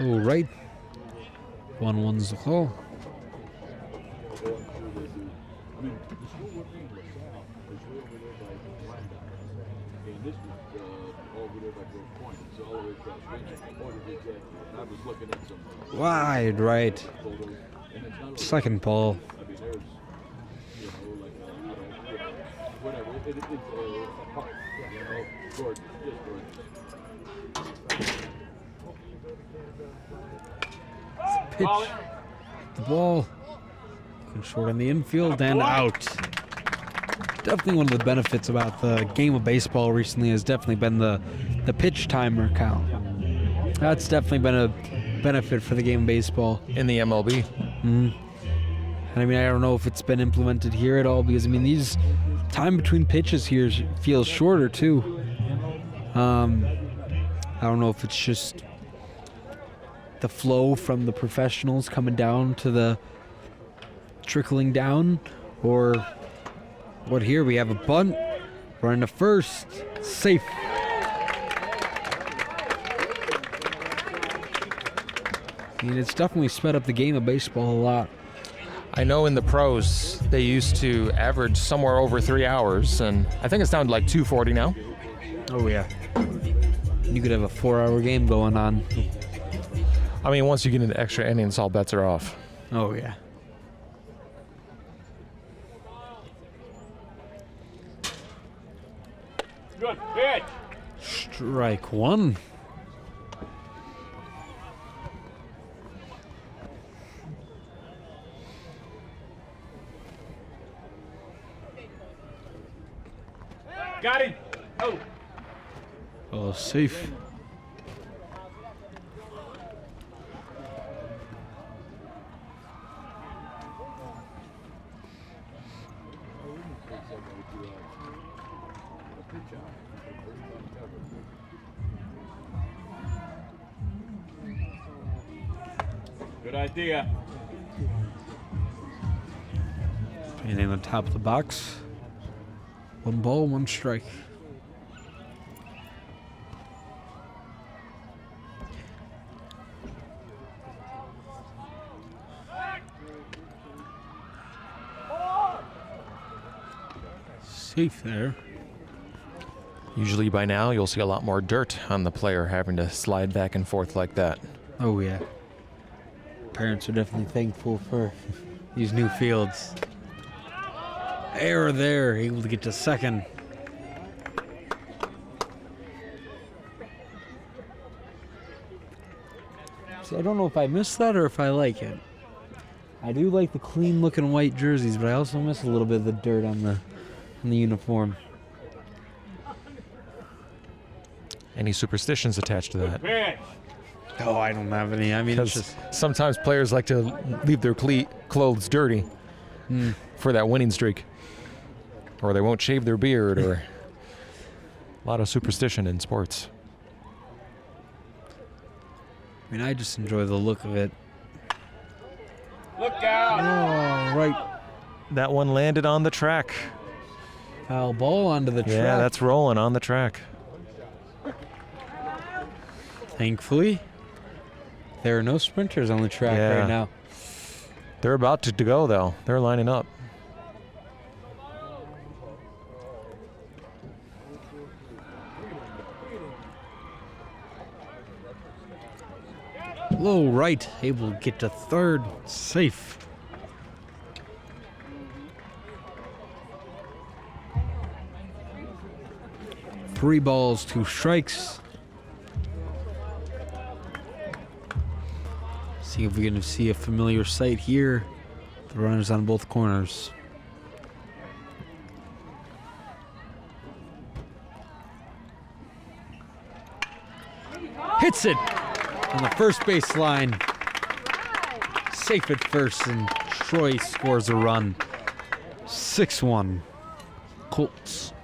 Oh, right. 1-1's the call. Wide right. Second ball. Pitch. The ball. Looking short on the infield and out. Definitely one of the benefits about the game of baseball recently has definitely been the pitch timer count. That's definitely been a benefit for the game of baseball. In the MLB. And I mean, I don't know if it's been implemented here at all because, I mean, these time between pitches here feels shorter too. I don't know if it's just the flow from the professionals coming down to the trickling down, or what. Here we have a bunt, running to first, safe. I mean, it's definitely sped up the game of baseball a lot. I know in the pros they used to average somewhere over 3 hours, and I think it's down to like 2:40 now. Oh yeah. You could have a 4-hour game going on. I mean, once you get into extra innings, all bets are off. Oh yeah. Good pitch. Strike one. Got him. Oh. Oh, safe. Good idea. Painting on top of the box. 1 ball, 1 strike. Safe there. Usually by now you'll see a lot more dirt on the player having to slide back and forth like that. Oh yeah. Parents are definitely thankful for these new fields. Error there, able to get to second. See, I don't know if I miss that or if I like it. I do like the clean looking white jerseys, but I also miss a little bit of the dirt on the uniform. Any superstitions attached to that? Pitch. Oh, I don't have any. I mean, it's Because just sometimes players like to leave their clothes dirty for that winning streak. Or they won't shave their beard, or a lot of superstition in sports. I mean, I just enjoy the look of it. Look out! Oh, right. That one landed on the track. Foul ball onto the track. Yeah, that's rolling on the track. Thankfully, there are no sprinters on the track Yeah. right now. They're about to go, though. They're lining up. Low right, able to get to third, safe. Three balls, 2 strikes. See if we can see a familiar sight here. The runners on both corners. Hits it on the first base line. Safe at first, and Troy scores a run. 6-1. Colts.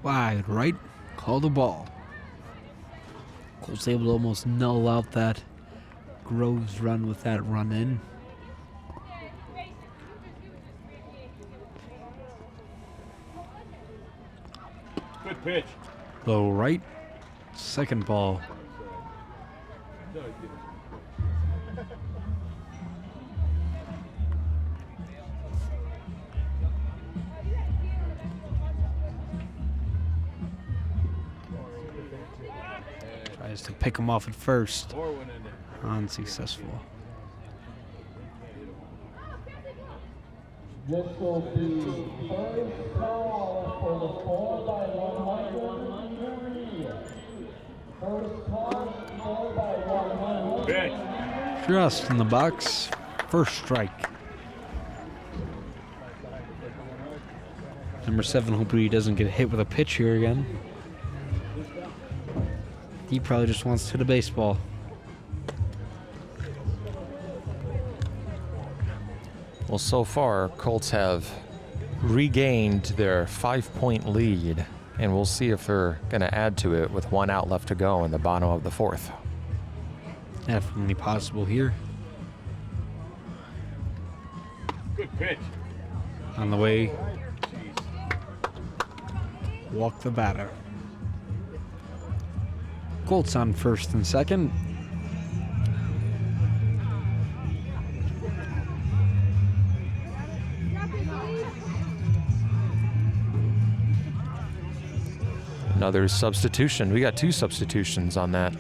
Wide right, call the ball. Colts able to almost null out that Groves run with that run in. Good pitch. Low right, second ball. Tries to pick him off at first. Unsuccessful. This will be first call for the 4x100 First call, 4x100. Pitch. Just in the box. First strike. Number 7, hoping he doesn't get hit with a pitch here again. He probably just wants to hit a baseball. Well, so far, Colts have regained their 5-point lead, and we'll see if they're going to add to it with 1 out left to go in the bottom of the 4th. Definitely possible here. Good pitch. On the way. Walk the batter. Colts on first and second. Another substitution. We got 2 substitutions on that.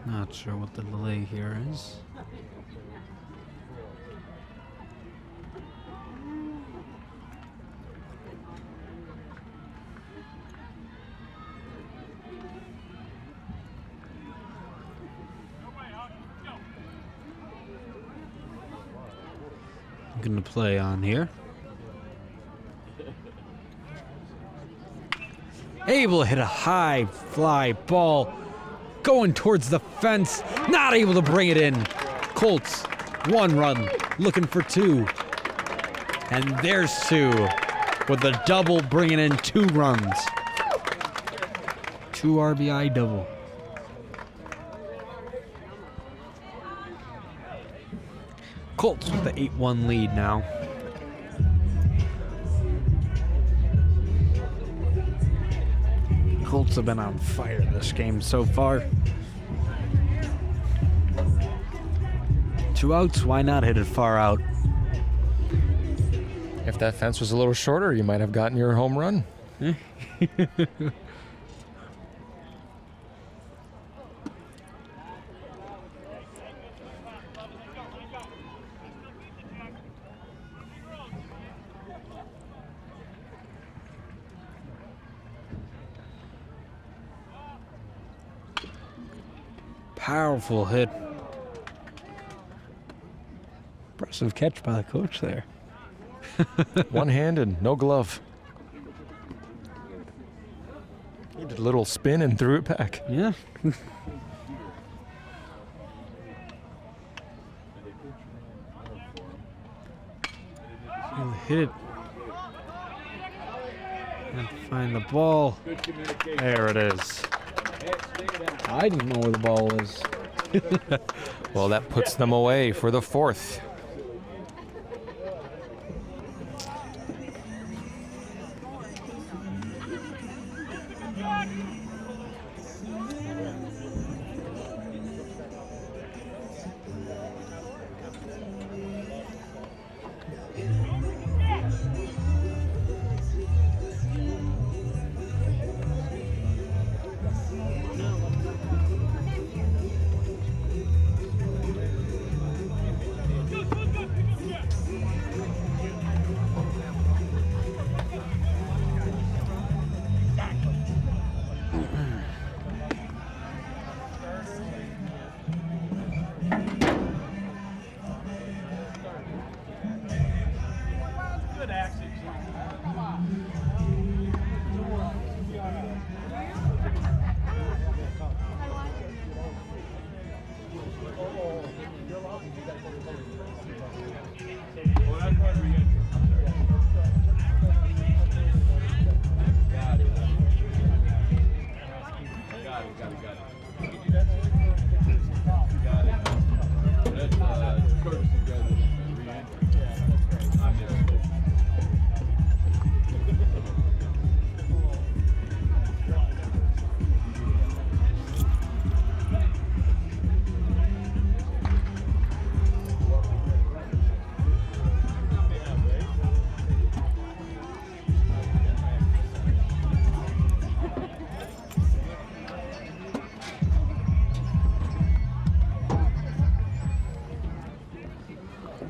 Not sure what the delay here is. Going to play on here. Able to hit a high fly ball. Going towards the fence. Not able to bring it in. Colts, 1 run. Looking for 2. And there's Sue with a double, bringing in 2 runs. 2 RBI double. Colts with the 8-1 lead now. Colts have been on fire this game so far. 2 outs, why not hit it far out? If that fence was a little shorter, you might have gotten your home run. Powerful hit. Impressive catch by the coach there. One-handed, no glove. He did a little spin and threw it back. Yeah. Hit it. And find the ball. There it is. I didn't know where the ball was. Well, that puts them away for the 4th.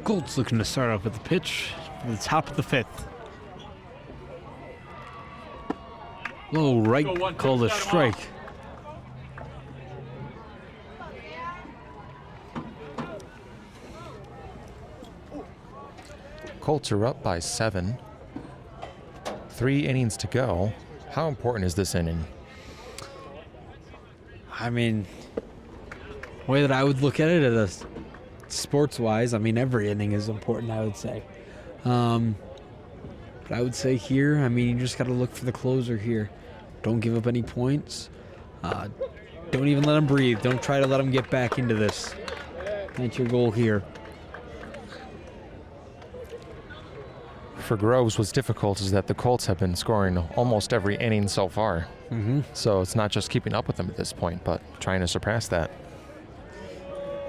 Colts looking to start off with the pitch for the top of the 5th. Low right, called a strike. Colts are up by 7. 3 innings to go. How important is this inning? I mean, the way that I would look at it is sports-wise, I mean, every inning is important, I would say. But I would say here, I mean, you just got to look for the closer here. Don't give up any points. Don't even let them breathe. Don't try to let them get back into this. That's your goal here. For Groves, what's difficult is that the Colts have been scoring almost every inning so far. So it's not just keeping up with them at this point, but trying to surpass that.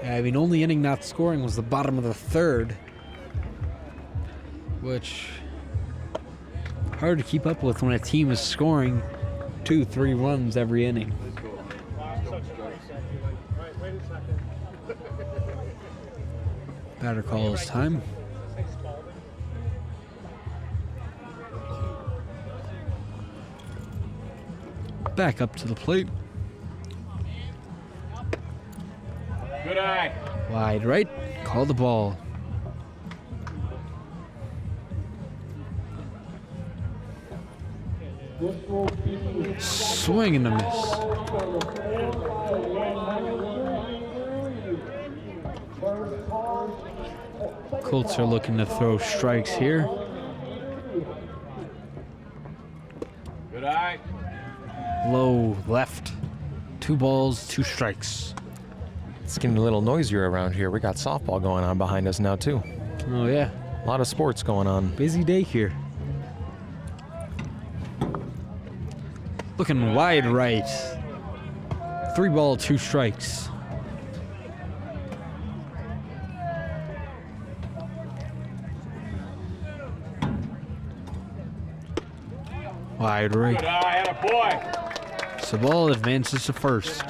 I mean, only inning not scoring was the bottom of the 3rd, which hard to keep up with when a team is scoring 2-3 runs every inning. Batter call is time. Back up to the plate. Good eye. Wide right, call the ball. Swing and a miss. Colts are looking to throw strikes here. Good eye. Low left. 2 balls, 2 strikes. It's getting a little noisier around here. We got softball going on behind us now, too. Oh, yeah. A lot of sports going on. Busy day here. Looking wide right. 3 ball, 2 strikes. Wide Good right. eye. Atta boy. So ball advances to first. See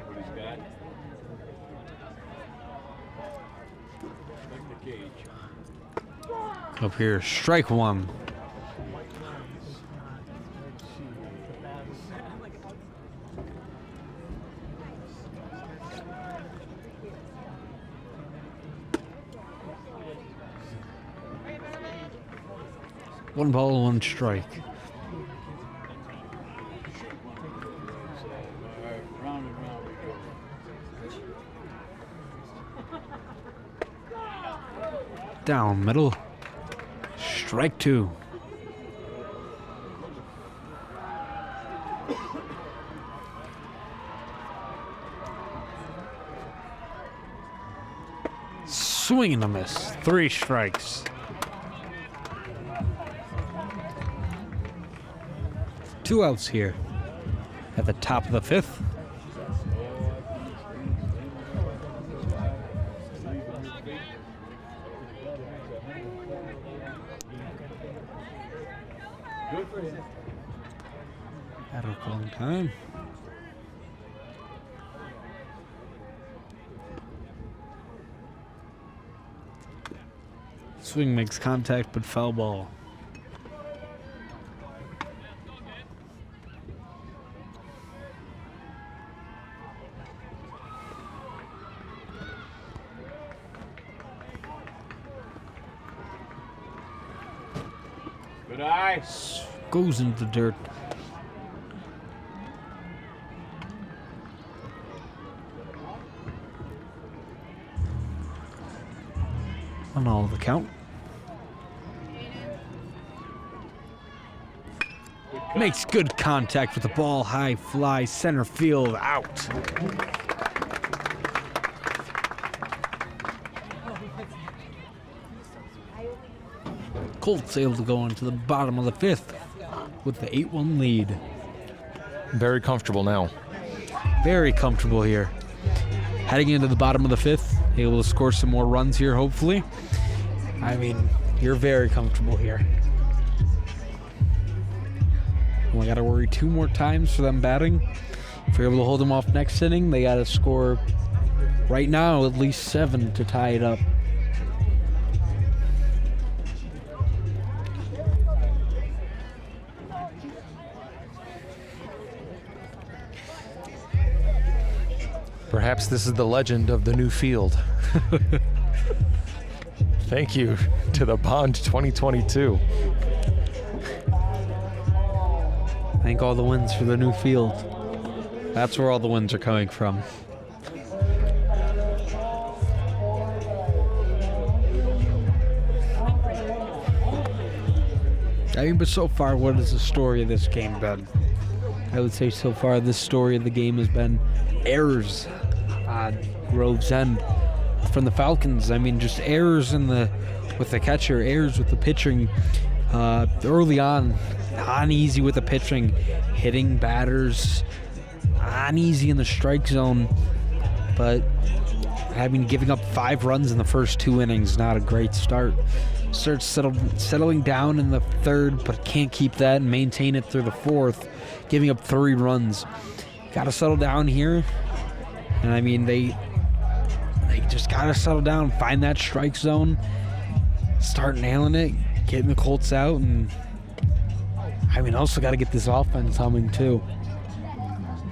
what he's got. Like the cage. Up here, strike 1. One ball, 1 strike. Round and round we go. Down middle. Strike 2. Swing and a miss. 3 strikes. Two outs here at the top of the 5th. That took a long time. Swing makes contact, but foul ball. Good eye. Goes into the dirt. On all the count. Makes good contact with the ball. High fly, center field, out. Colts able to go into the bottom of the 5th with the 8-1 lead. Very comfortable now. Very comfortable here. Heading into the bottom of the 5th, able to score some more runs here, hopefully. I mean, you're very comfortable here. Only got to worry 2 more times for them batting. If you're able to hold them off next inning, they got to score right now at least 7 to tie it up. Perhaps this is the legend of the new field. Thank you to the Bond 2022. Thank all the wins for the new field. That's where all the wins are coming from. I mean, but so far, what has the story of this game been? I would say so far, this story of the game has been errors on Grove's end from the Falcons. I mean, just errors with the catcher, errors with the pitching early on, uneasy with the pitching, hitting batters, uneasy in the strike zone. But I mean, giving up 5 runs in the first 2 innings, not a great start. Starts settling down in the 3rd, but can't keep that and maintain it through the 4th, giving up 3 runs. Got to settle down here. And I mean, they just got to settle down, find that strike zone, start nailing it, getting the Colts out, and I mean, also got to get this offense humming too.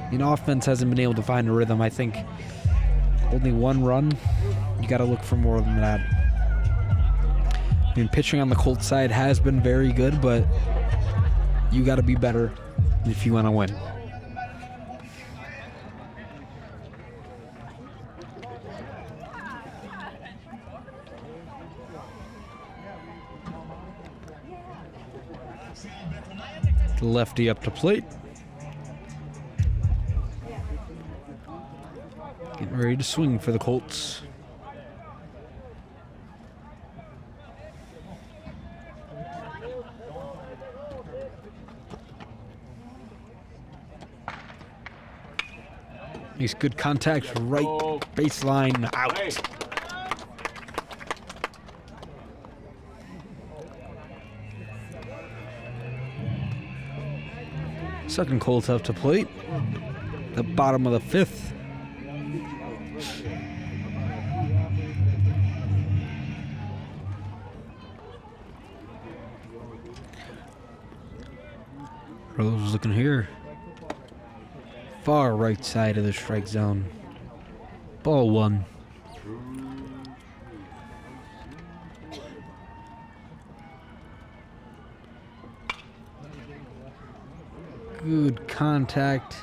I mean, offense hasn't been able to find a rhythm. I think only 1 run. You got to look for more than that. I mean, pitching on the Colts side has been very good, but you got to be better if you want to win. Lefty up to plate. Getting ready to swing for the Colts. Makes good contact, right baseline, out. Hey. Second Colts up to plate. The bottom of the fifth. Rose looking here. Far right side of the strike zone. Ball one. Good contact.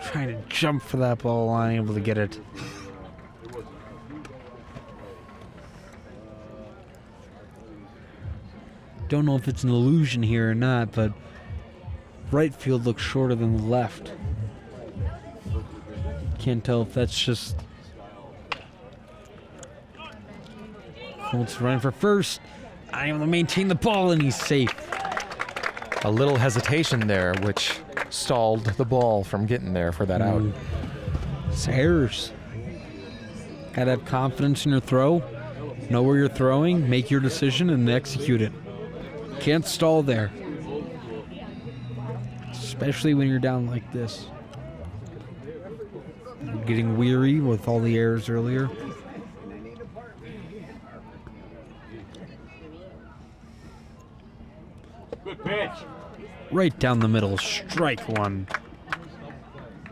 Trying to jump for that ball, unable to get it. Don't know if it's an illusion here or not, but right field looks shorter than the left. Can't tell if that's just... Colts running for first. Unable to maintain the ball, and he's safe. A little hesitation there, which stalled the ball from getting there for that out. It's errors. Gotta have confidence in your throw. Know where you're throwing, make your decision, and execute it. Can't stall there. Especially when you're down like this. You're getting weary with all the errors earlier. Good pitch. Right down the middle, strike one.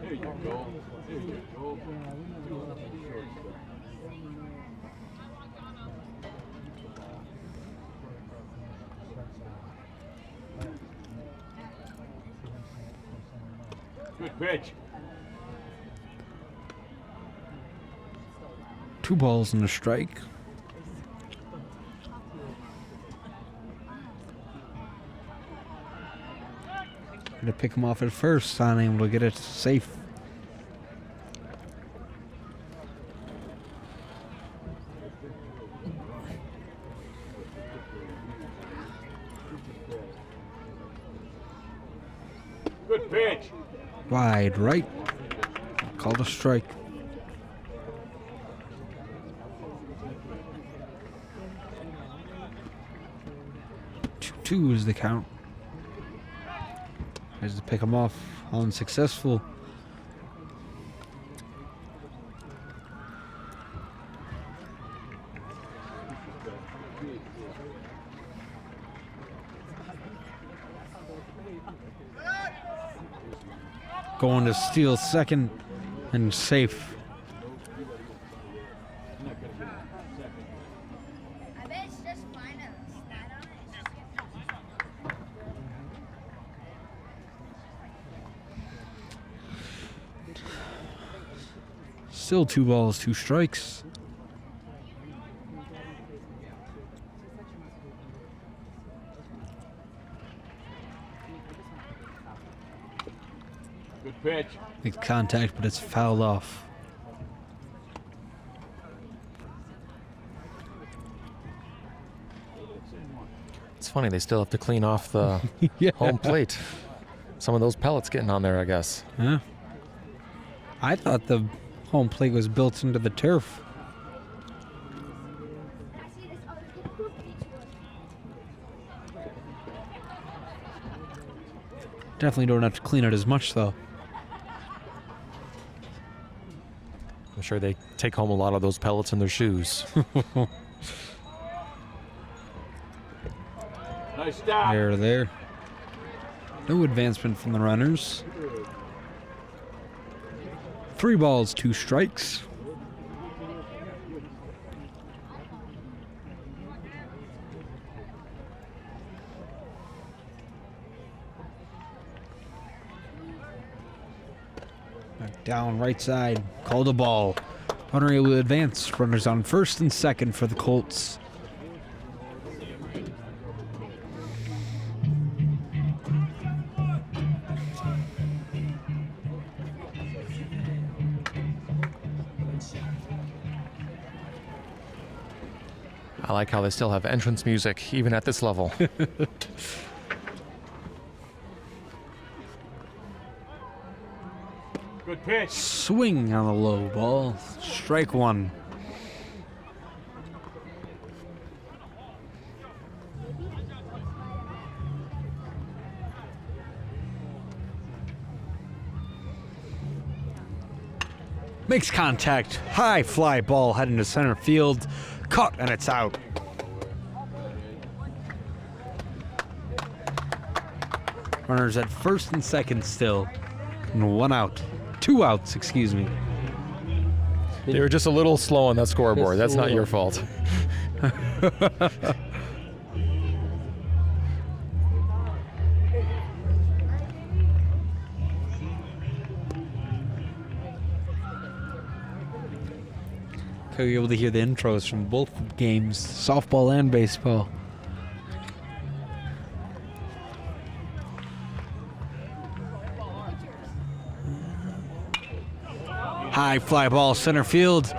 There you go. There you go. Good pitch. 2 balls and a strike. Gonna pick him off at first, unable to get it safe. Good pitch. Wide right. Called a strike. 2-2 is the count. Tries to pick him off, unsuccessful. Going to steal second and safe. I bet it's just fine at stat on it. Still 2 balls, 2 strikes. Good pitch. Makes contact, but it's fouled off. It's funny, they still have to clean off the Yeah. home plate. Some of those pellets getting on there, I guess. Huh? I thought the home plate was built into the turf. I see this other good each one. Definitely don't have to clean it as much, though. I'm sure they take home a lot of those pellets in their shoes. Nice stop. There. No advancement from the runners. 3 balls, 2 strikes. down right side. Called a ball. Runner able to advance. Runners on first and second for the Colts. I like how they still have entrance music even at this level. Good pitch. Swing on the low ball. Strike one. Makes contact. High fly ball heading to center field. Caught and it's out. Runners at first and second still. And one out. 2 outs, excuse me. They were just a little slow on that scoreboard. That's not your fault. Okay, you're able to hear the intros from both games, softball and baseball. High fly ball center field.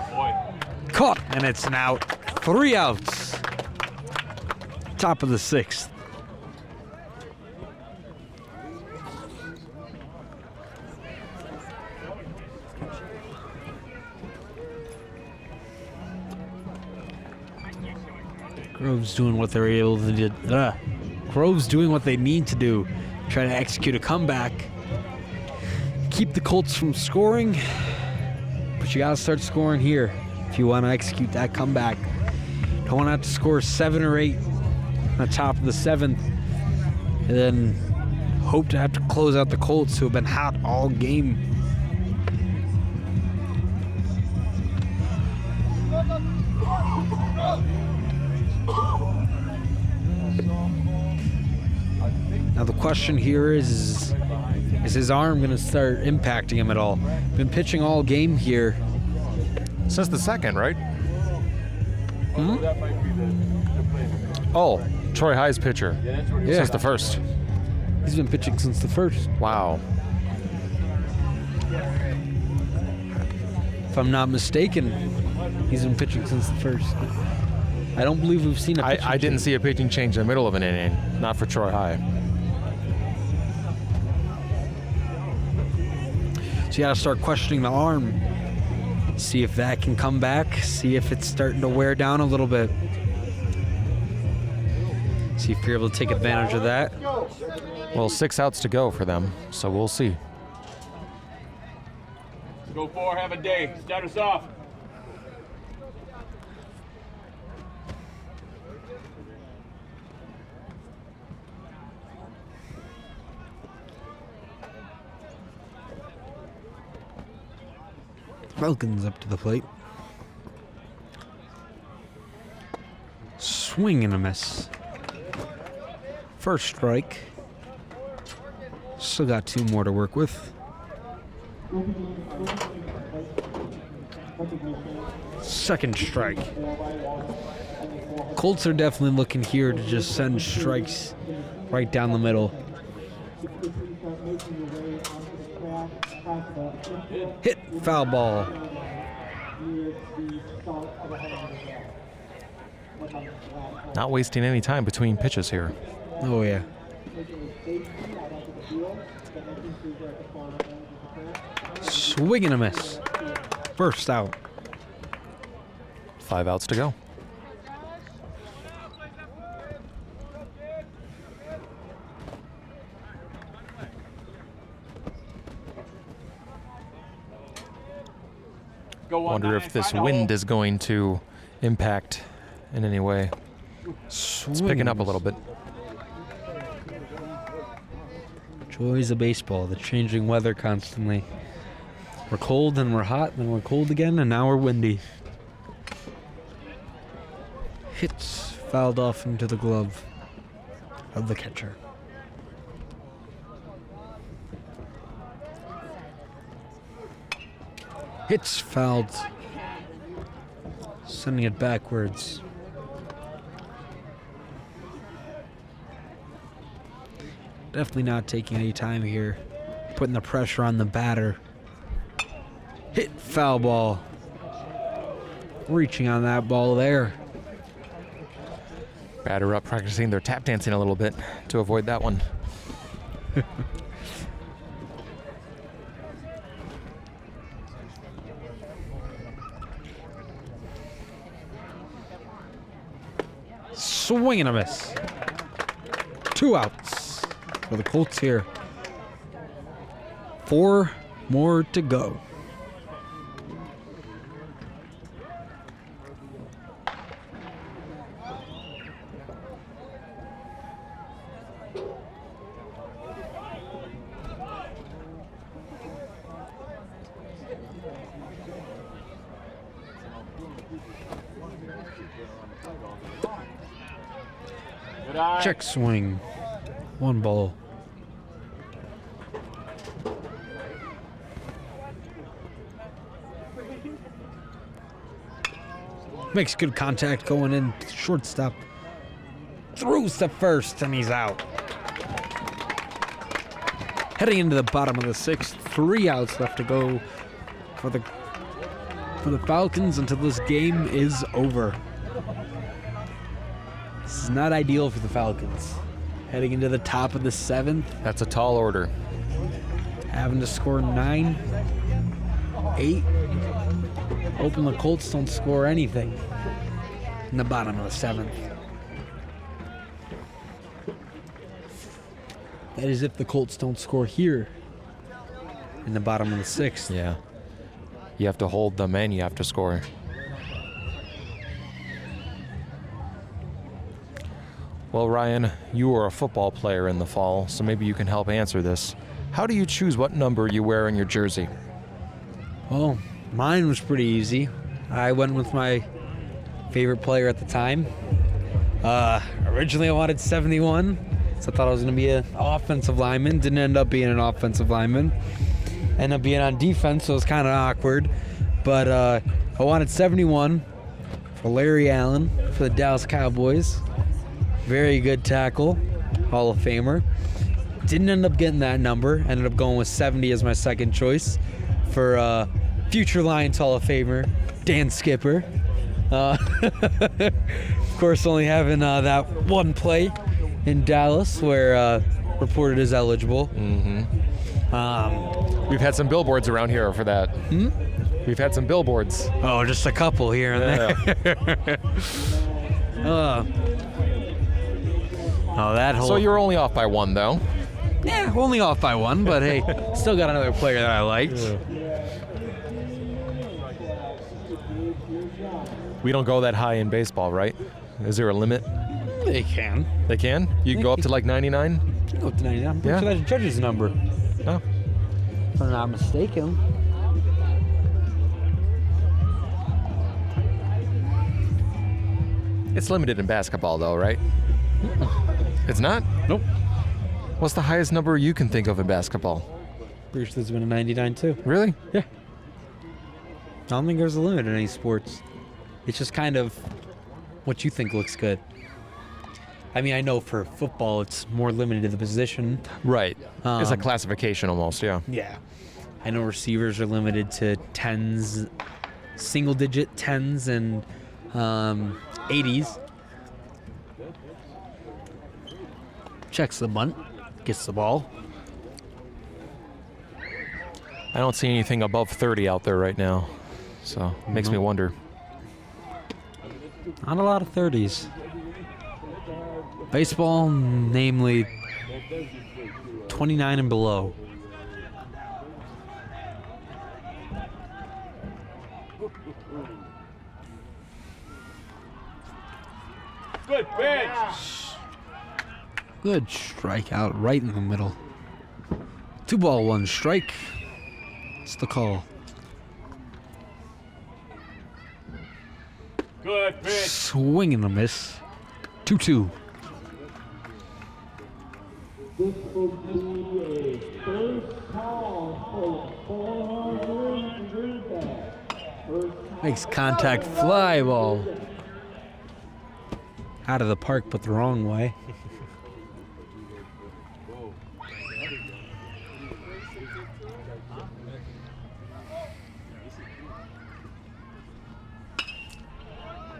Caught and it's an out. 3 outs. Top of the 6th. Grove's doing what they're able to do. Grove's doing what they need to do. Try to execute a comeback. Keep the Colts from scoring. But you gotta start scoring here if you want to execute that comeback. Don't want to have to score 7 or 8 on the top of the 7th. And then hope to have to close out the Colts, who have been hot all game. Now the question here is his arm going to start impacting him at all? Been pitching all game here. Since the second, right? Hmm? That might be the play. Oh, Troy High's pitcher. Yeah, that's what Yeah. Since the first. He's been pitching since the first. Wow. If I'm not mistaken, he's been pitching since the first. I don't believe we've seen a pitching I didn't change. see a pitching change in the middle of an inning. Not for Troy High. So you got to start questioning the arm. See if that can come back. See if it's starting to wear down a little bit. See if you're able to take advantage of that. Well, 6 outs to go for them, so we'll see. Let's go 4, have a day. Start us off. Falcons up to the plate. Swing and a miss. First strike. Still got 2 more to work with. Second strike. Colts are definitely looking here to just send strikes right down the middle. Hit, foul ball. Not wasting any time between pitches here. Oh, yeah. Swing and a miss. First out. 5 outs to go. Go 1, Wonder 9, if this find a wind hole. is going to impact in any way. It's picking up a little bit. Joys of baseball, the changing weather constantly. We're cold, then we're hot, then we're cold again, and now we're windy. Hits fouled off into the glove of the catcher. Hits fouled. Sending it backwards. Definitely not taking any time here. Putting the pressure on the batter. Hit foul ball. Reaching on that ball there. Batter up, practicing their tap dancing a little bit to avoid that one. Swing and a miss. 2 outs for the Colts here. 4 more to go. Good eye. Check swing. 1 ball. Makes good contact going in. Shortstop. Throws to first and he's out. Heading into the bottom of the 6th. 3 outs left to go for the Falcons until this game is over. This is not ideal for the Falcons. Heading into the top of the 7th. That's a tall order. Having to score 9, 8. Hoping the Colts don't score anything in the bottom of the 7th. That is if the Colts don't score here in the bottom of the 6th. Yeah. You have to hold them and you have to score. Well, Ryan, you were a football player in the fall, so maybe you can help answer this. How do you choose what number you wear in your jersey? Well, mine was pretty easy. I went with my favorite player at the time. Originally I wanted 71, so I thought I was going to be an offensive lineman. Didn't end up being an offensive lineman. Ended up being on defense, so it was kind of awkward. But I wanted 71 for Larry Allen for the Dallas Cowboys. Very good tackle, Hall of Famer. Didn't end up getting that number. Ended up going with 70 as my second choice for future Lions Hall of Famer, Dan Skipper. Of course, only having that one play in Dallas where reported as eligible. Mm-hmm. We've had some billboards around here for that. We've had some billboards. Oh, just a couple here and there. Oh, that whole. So you're only off by 1, though. Yeah, only off by 1, but hey, still got another player that I liked. We don't go that high in baseball, right? Is there a limit? They can. They can? You can go up to like 99? Go up to 99. I'm pretty Yeah. sure that's a judge's number, No. if I'm not mistaken. It's limited in basketball, though, right? It's not? Nope. What's the highest number you can think of in basketball? Pretty sure there's been a 99 too. Really? Yeah. I don't think there's a limit in any sports. It's just kind of what you think looks good. I mean, I know for football it's more limited to the position. Right. It's a Um, classification almost, yeah. Yeah. I know receivers are limited to 10s, single-digit 10s and 80s. Checks the bunt, gets the ball. I don't see anything above 30 out there right now, so it makes me wonder. Not a lot of 30s. Baseball, namely 29 and below. Good pitch. Good strikeout right in the middle. 2 ball, 1 strike. It's the call. Good pitch. Swing and a miss. 2-2. This will be a first call for 400 back. Makes contact, fly ball. Out of the park, but the wrong way.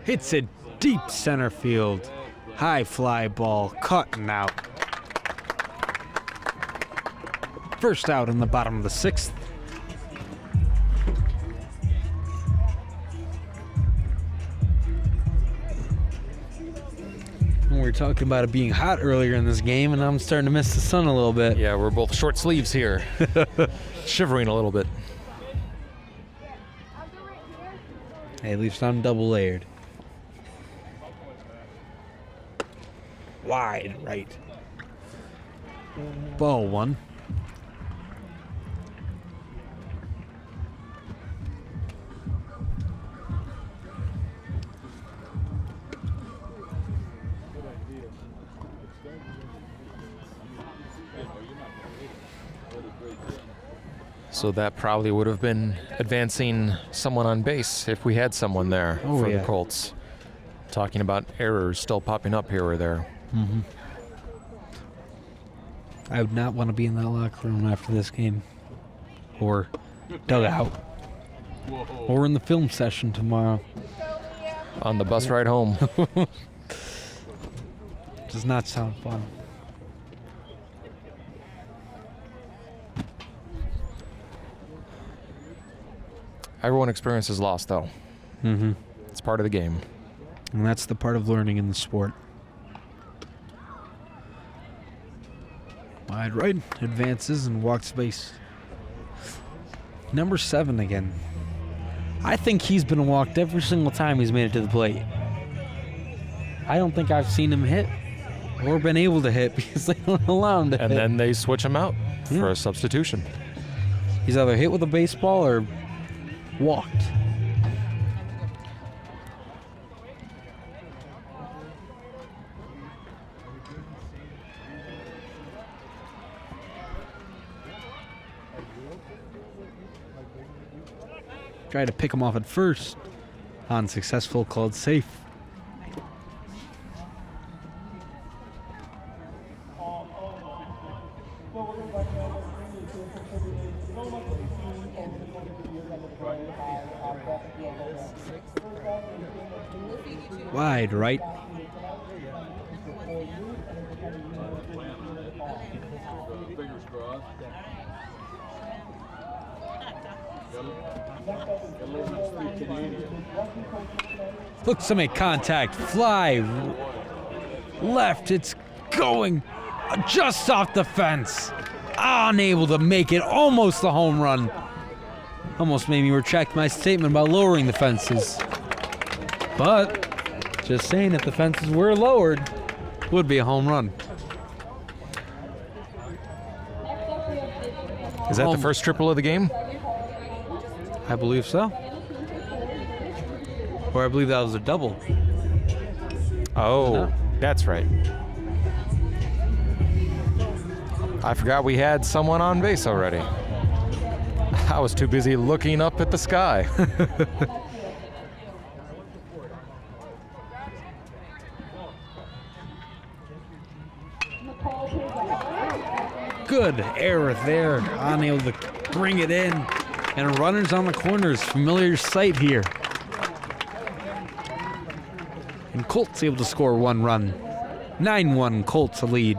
Hits it deep center field. High fly ball, cutting out. First out in the bottom of the 6th. We were talking about it being hot earlier in this game, and I'm starting to miss the sun a little bit. Yeah, we're both short sleeves here. Shivering a little bit. Hey, at least I'm double layered. Wide right. Ball 1. So that probably would have been advancing someone on base if we had someone there Oh, for yeah. the Colts. Talking about errors still popping up here or there. I would not want to be in that locker room after this game. Or dugout. Or in the film session tomorrow. On the bus ride home. Does not sound fun. Everyone experiences loss, though. Mm-hmm. It's part of the game. And that's the part of learning in the sport. Wide right, advances and walks base. Number 7 again. I think he's been walked every single time he's made it to the plate. I don't think I've seen him hit or been able to hit because they don't allow him to And hit. then they switch him out for Yeah. a substitution. He's either hit with a baseball or walked. Tried to pick him off at first. Unsuccessful, called safe. Wide right. Fingers crossed. Looks to make contact. Fly left. It's going just off the fence. Unable to make it. Almost a home run. Almost made me retract my statement about lowering the fences. But just saying, if the fences were lowered, would be a home run. Is that the first triple of the game? I believe so. Or I believe that was a double. Oh, that's right. I forgot we had someone on base already. I was too busy looking up at the sky. Good error there. Unable to bring it in. And runners on the corners. Familiar sight here. And Colts able to score 1 run. 9-1 Colts lead.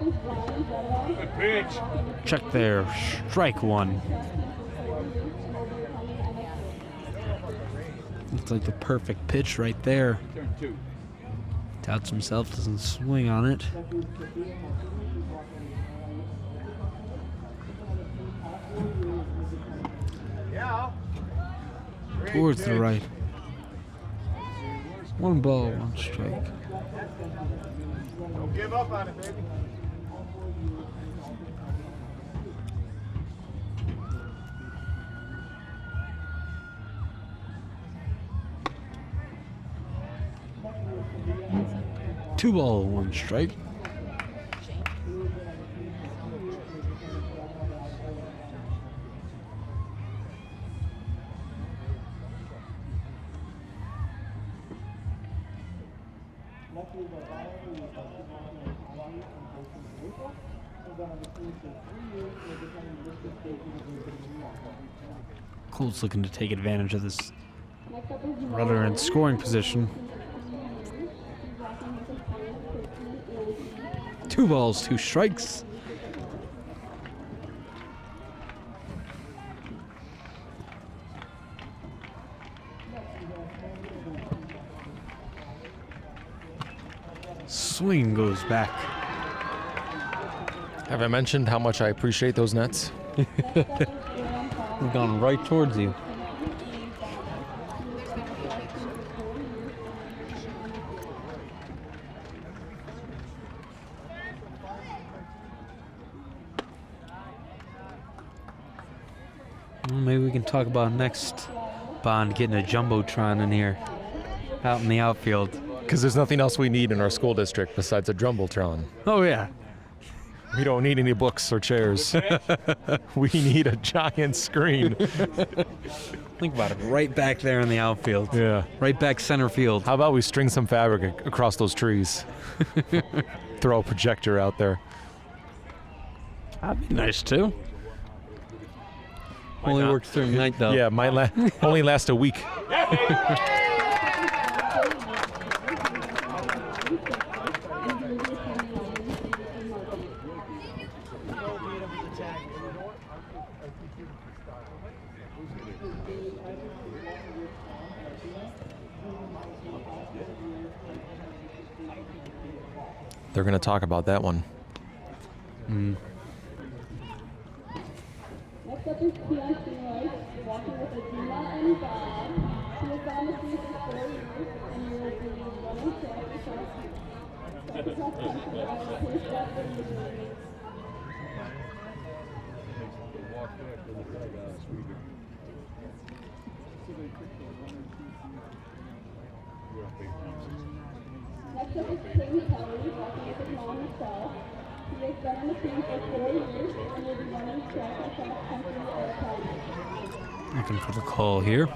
Good pitch. Check there. Strike 1. Looks like the perfect pitch right there. Turn 2. Doubts himself, doesn't swing on it. Towards the right. 1 ball, 1 strike. Don't give up on it, baby. Two ball, 1 strike. Colts looking to take advantage of this runner in scoring position. 2 balls, 2 strikes. Swing goes back. Have I mentioned how much I appreciate those nets? We've gone right towards you. Well, maybe we can talk about next Bond getting a jumbotron in here, out in the outfield. Because there's nothing else we need in our school district besides a Jumbotron. Oh yeah. We don't need any books or chairs. We need a giant screen. Think about it. Right back there in the outfield. Yeah. Right back center field. How about we string some fabric across those trees? Throw a projector out there. That'd be nice too. Only not. works during night though. Yeah, might only last a week. They're going to talk about that one. Next up is Keon Seymour, walking with Adina and Bob. She has been on the team for 4 years and will be running track across the cross country on the pace that for the Next up is Tim Kelly, walking with his mom Michelle. He has been on the team for 4 years and will be running track and cross country at Academy. Looking for the call here.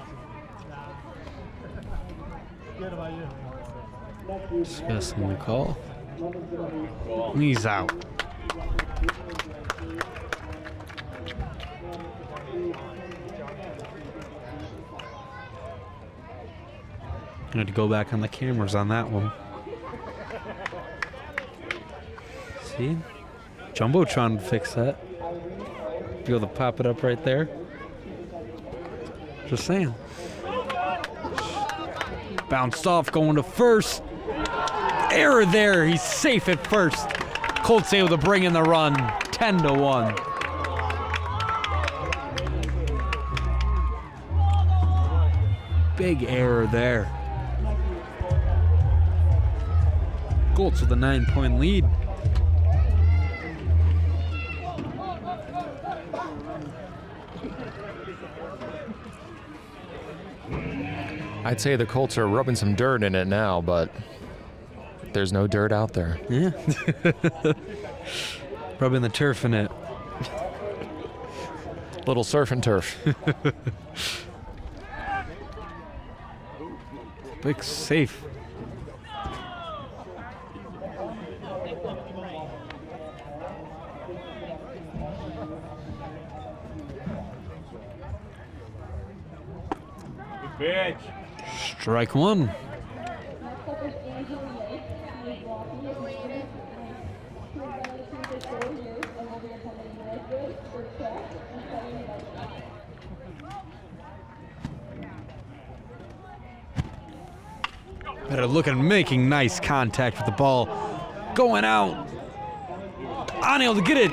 Discussing the call. He's out. I had to go back on the cameras on that one. See? Jumbotron would fix that. Be able to pop it up right there. Just saying. Bounced off, going to first. Error there. He's safe at first. Colts able to bring in the run. 10-1. Big error there. Colts with a 9-point lead. I'd say the Colts are rubbing some dirt in it now, but there's no dirt out there. Yeah. Rubbing the turf in it. Little surf and turf. Big safe. Pitch. Strike one. Next up is Angela Lake. She is walking with Megan. She has been on the team for 4 years and will be attending Northwood for track and studying medicine. Better looking, making nice contact with the ball. Going out. Unable to get it.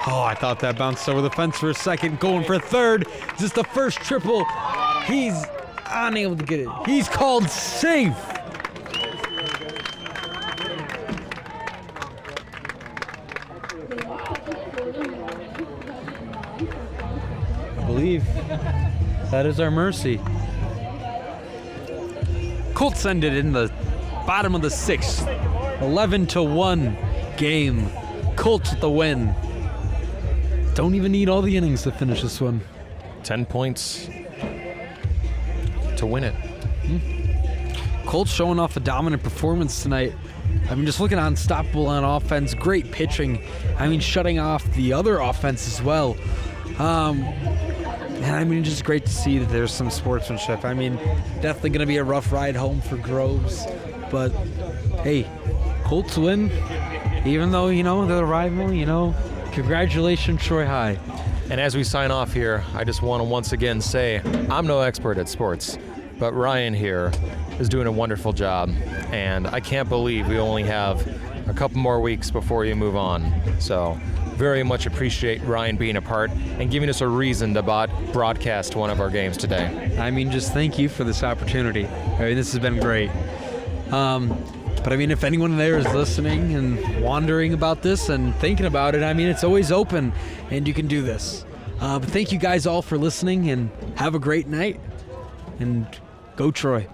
Oh, I thought that bounced over the fence for a second. Going for third. Is this the first triple? He's unable to get it. He's called safe. I believe that is our mercy. Colts ended in the bottom of the 6th. 11-1 game. Colts with the win. Don't even need all the innings to finish this one. 10 points to win it. Colts showing off a dominant performance tonight. I mean, just looking unstoppable on offense, great pitching. I mean, shutting off the other offense as well. And I mean, just great to see that there's some sportsmanship. I mean, definitely going to be a rough ride home for Groves. But, hey, Colts win. Even though, you know, they're a rival, you know, congratulations, Troy High. And as we sign off here, I just want to once again say I'm no expert at sports, but Ryan here is doing a wonderful job. And I can't believe we only have a couple more weeks before you move on. So very much appreciate Ryan being a part and giving us a reason to broadcast one of our games today. I mean, just thank you for this opportunity. I mean, this has been great. But I mean, if anyone there is listening and wondering about this and thinking about it, I mean, it's always open and you can do this. But thank you guys all for listening and have a great night. And go Troy.